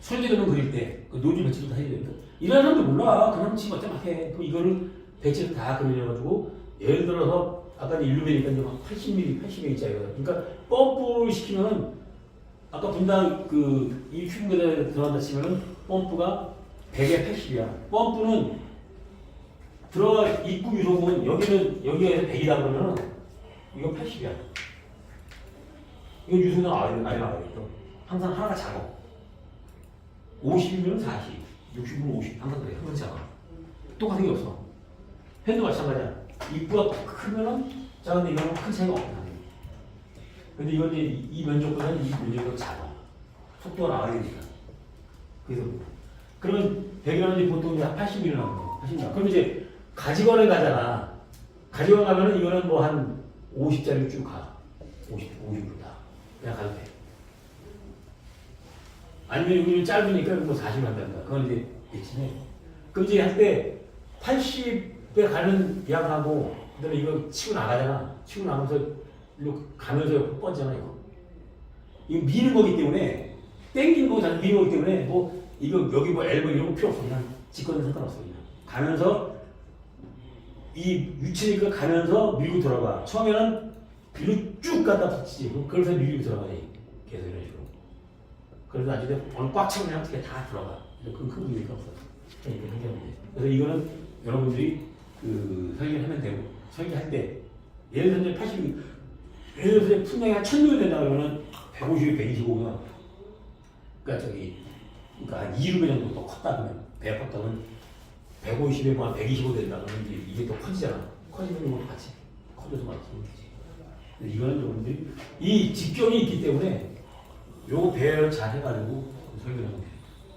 설계도는 그릴 때 그 노즐 배치도 다 해야 되니까 이런 사람도 몰라. 그냥 지금 어쩌면 해. 그럼 이거를 배치를 다 그려가지고 예를 들어서 아까 이제 일루베니까 이제 막 80mm, 80mm짜리거든. 그러니까 펌프를 시키면은 아까 분당 이 큐브에 들어간다 치면은 펌프가 100에 80이야. 펌프는 들어가 입구 유속은 여기에서 100이다 그러면은 이거 80이야. 이거 유속은 아래 나가겠죠. 항상 하나가 작아. 50이면 40, 60이면 50 항상 그래. 항상 작아. 똑같은 게 없어. 팬도 마찬가지야. 입구가 크면은 작은데 이거는 큰 차이가 없다. 근데 이건 이제 이 면적보다는 이 면적이 작아. 속도가 나가야 되니까. 그래서 그러면 100이라는 보통 이제 80mm 나오는 거. 80mm. 그럼 이제 가지건에 가잖아. 가지건 가면은 이거는 뭐 한 50짜리 쭉 가. 50으로 다. 그냥 가도 돼. 아니면 여기는 짧으니까 뭐 40을 한다든가. 그건 이제 대신에. 그럼 이제 할 때 80에 가는 양하고 그다음에 이거 치고 나가잖아. 치고 나가면서 이렇게 가면서 뻗잖아 이거. 이거 미는 거기 때문에 땡기는 거고 다 미는 거기 때문에 뭐 이거 여기 뭐 엘보 이런 거 필요 없어. 그냥 직권은 상관없어. 그냥 가면서 이 위치니까 가면서 밀고 들어가. 처음에는 뒤로 쭉 갖다 붙이지. 그래서 밀고 들어가지. 계속 이런 식으로. 그래서 나중에 어느 꽉 차면 그냥 어떻게 다 들어가. 큰 문제가 없어. 이렇게 해결하면 돼. 그래서 이거는 여러분들이 그 설계하면 되고 설계할 때 예를 들어 80, 예를 들어 풍량이 한 1000명 된다 그러면 150, 125가 그러니까 그러니까 2배 정도 더 컸다 그러면 배 컸다면 150에 뭐 125 된다 그러면 이게 더 커지잖아. 커지는 것도 같이 커져서 맞추면 되지. 이거는 여러분들이 이 직경이 있기 때문에 요거 배열 잘 해가지고 설계를 하면 돼.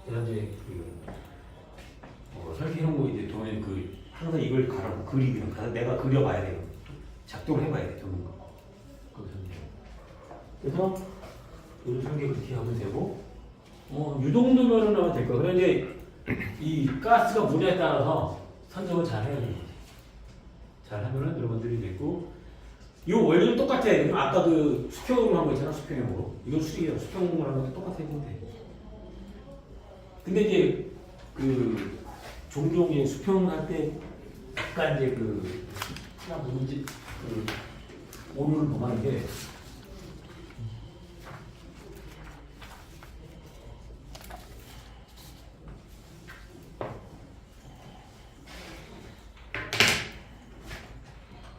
제가 이제 설계해놓은 거 이제 도면 항상 이걸 가라고 그리기는 내가 그려봐야 돼요. 작동을 해봐야 돼, 전문가. 그래서 이 설계 그렇게 하면 되고, 이 정도면은 하면 될 거야. 그래 이제 이 가스가 뭐냐에 따라서 선정을 잘 해야 되는 거지. 잘 하면은 여러분들이 됐고, 이 원리는 똑같아. 그럼 아까 그 수평으로 한 거 있잖아, 수평형으로. 이건 수직이야. 수평으로 하는 거 똑같아 해보면 돼. 근데 이제 그 종종 이제 수평할 때 약간 이제 그 하나 문제 그 오류를 범하는 게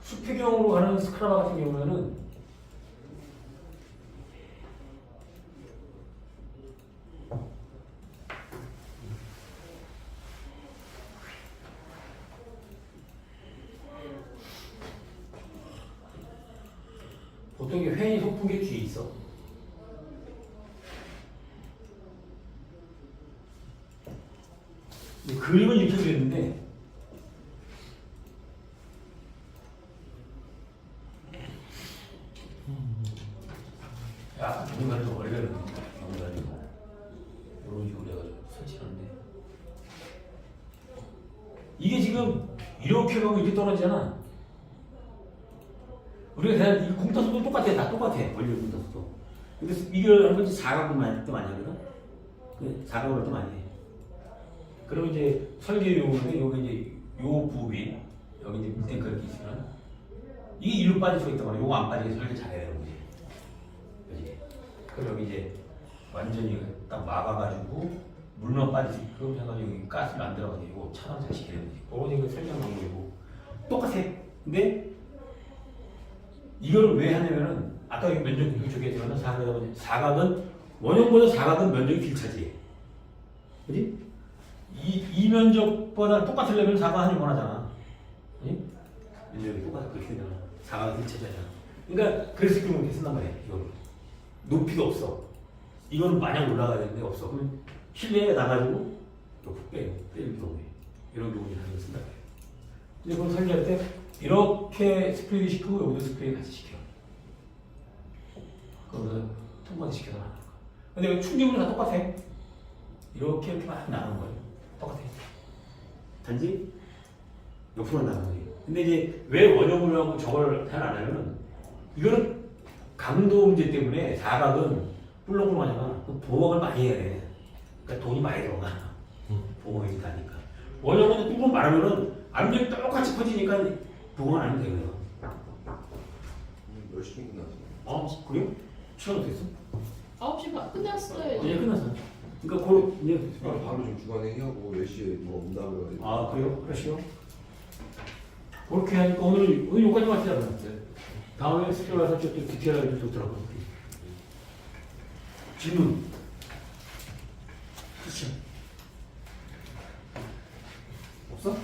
수평형으로 가는 스크라바 같은 경우에는 보통 이 회의 소풍기 뒤에 있어. 이 그림은 이렇게 그렸는데 야, 전문가는 좀 어려워요. 전문가는 이런 식으로 해가지고 설치하는데 이게 지금 이렇게 가고 이렇게 떨어지잖아. 우리가 대단 이 공타속도 똑같아. 다 똑같아. 원리 공타속도. 근데 이걸 하는 건 사각으로 또 많이 하거든. 그 사각으로 또 많이 해. 그럼 이제 설계용은 여기 이제 요 부분 여기 이제 밀탱크 이렇게 있으면 이게 일로 빠질 수가 있단 말이야. 요거 안 빠지게 설계 잘해야 되는 거지. 그지? 그럼 여기 이제 완전히 딱 막아가지고 물만 빠지지. 그럼 해가지고 여기 가스를 안 들어가게 이거 차단 잘 시켜야 되지. 그런 거 설정 방법이고 똑같아. 근데 이걸 왜 하냐면은 아까 여기 면적 공표적이었지만 사각은 원형보다 사각은 면적이 길차지. 그지? 이 면적보다 똑같으려면 사각은 원하잖아. 그지? 면적이 똑같아. 그렇게 되잖아. 사각은 길차잖아. 그러니까 그래서 이렇게 쓴단 말이야. 이거 높이가 없어. 이거는 마냥 올라가야 되는데 없어. 그럼 실내에 나가지고 빼요. 빼는 경우에 이런 경우에 하는 쓴다. 근데 그걸 설계할 때 이렇게 스프레드 시키고 여기도 스프레드 같이 시켜. 그러면서 통과도 시켜서 나가는 거야. 근데 충격은 다 똑같아. 이렇게 막 나가는 거예요. 똑같아. 단지 옆으로 나가는 거지. 근데 이제 왜 원형으로 하고 저걸 잘 안 하냐면 이거는 강도 문제 때문에 사각은 뿔렁뿔렁하잖아. 보강을 많이 해야 돼. 그러니까 돈이 많이 들어가. 보강이 하니까. 원형은 뿔렁 말하면은 암전이 똑같이 퍼지니까 보강 안 하면 되거든. 몇 시간 끝났어? 그래요? 시간 어떻게 했어? 9시 반 끝났어요. 이제 끝났어. 그러니까 그 이제 바로 지금 주간 회의하고 10시에 뭐 온다고 해가지고. 아 그래요? 그러시오. 그렇게 하니까 오늘 여기까지만 하자. 다음에 스피어 와서 좀 디테일하게 좀 좋더라고요. 질문. 그렇죠. 없어?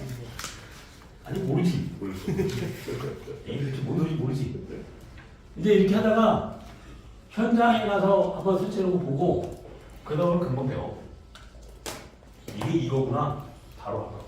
아니 모르지. 이렇게 모르지. 이제 이렇게 하다가 현장에 가서 한번 설치해놓고 보고 그 다음에 금방 배워. 이게 이거구나. 바로 알아.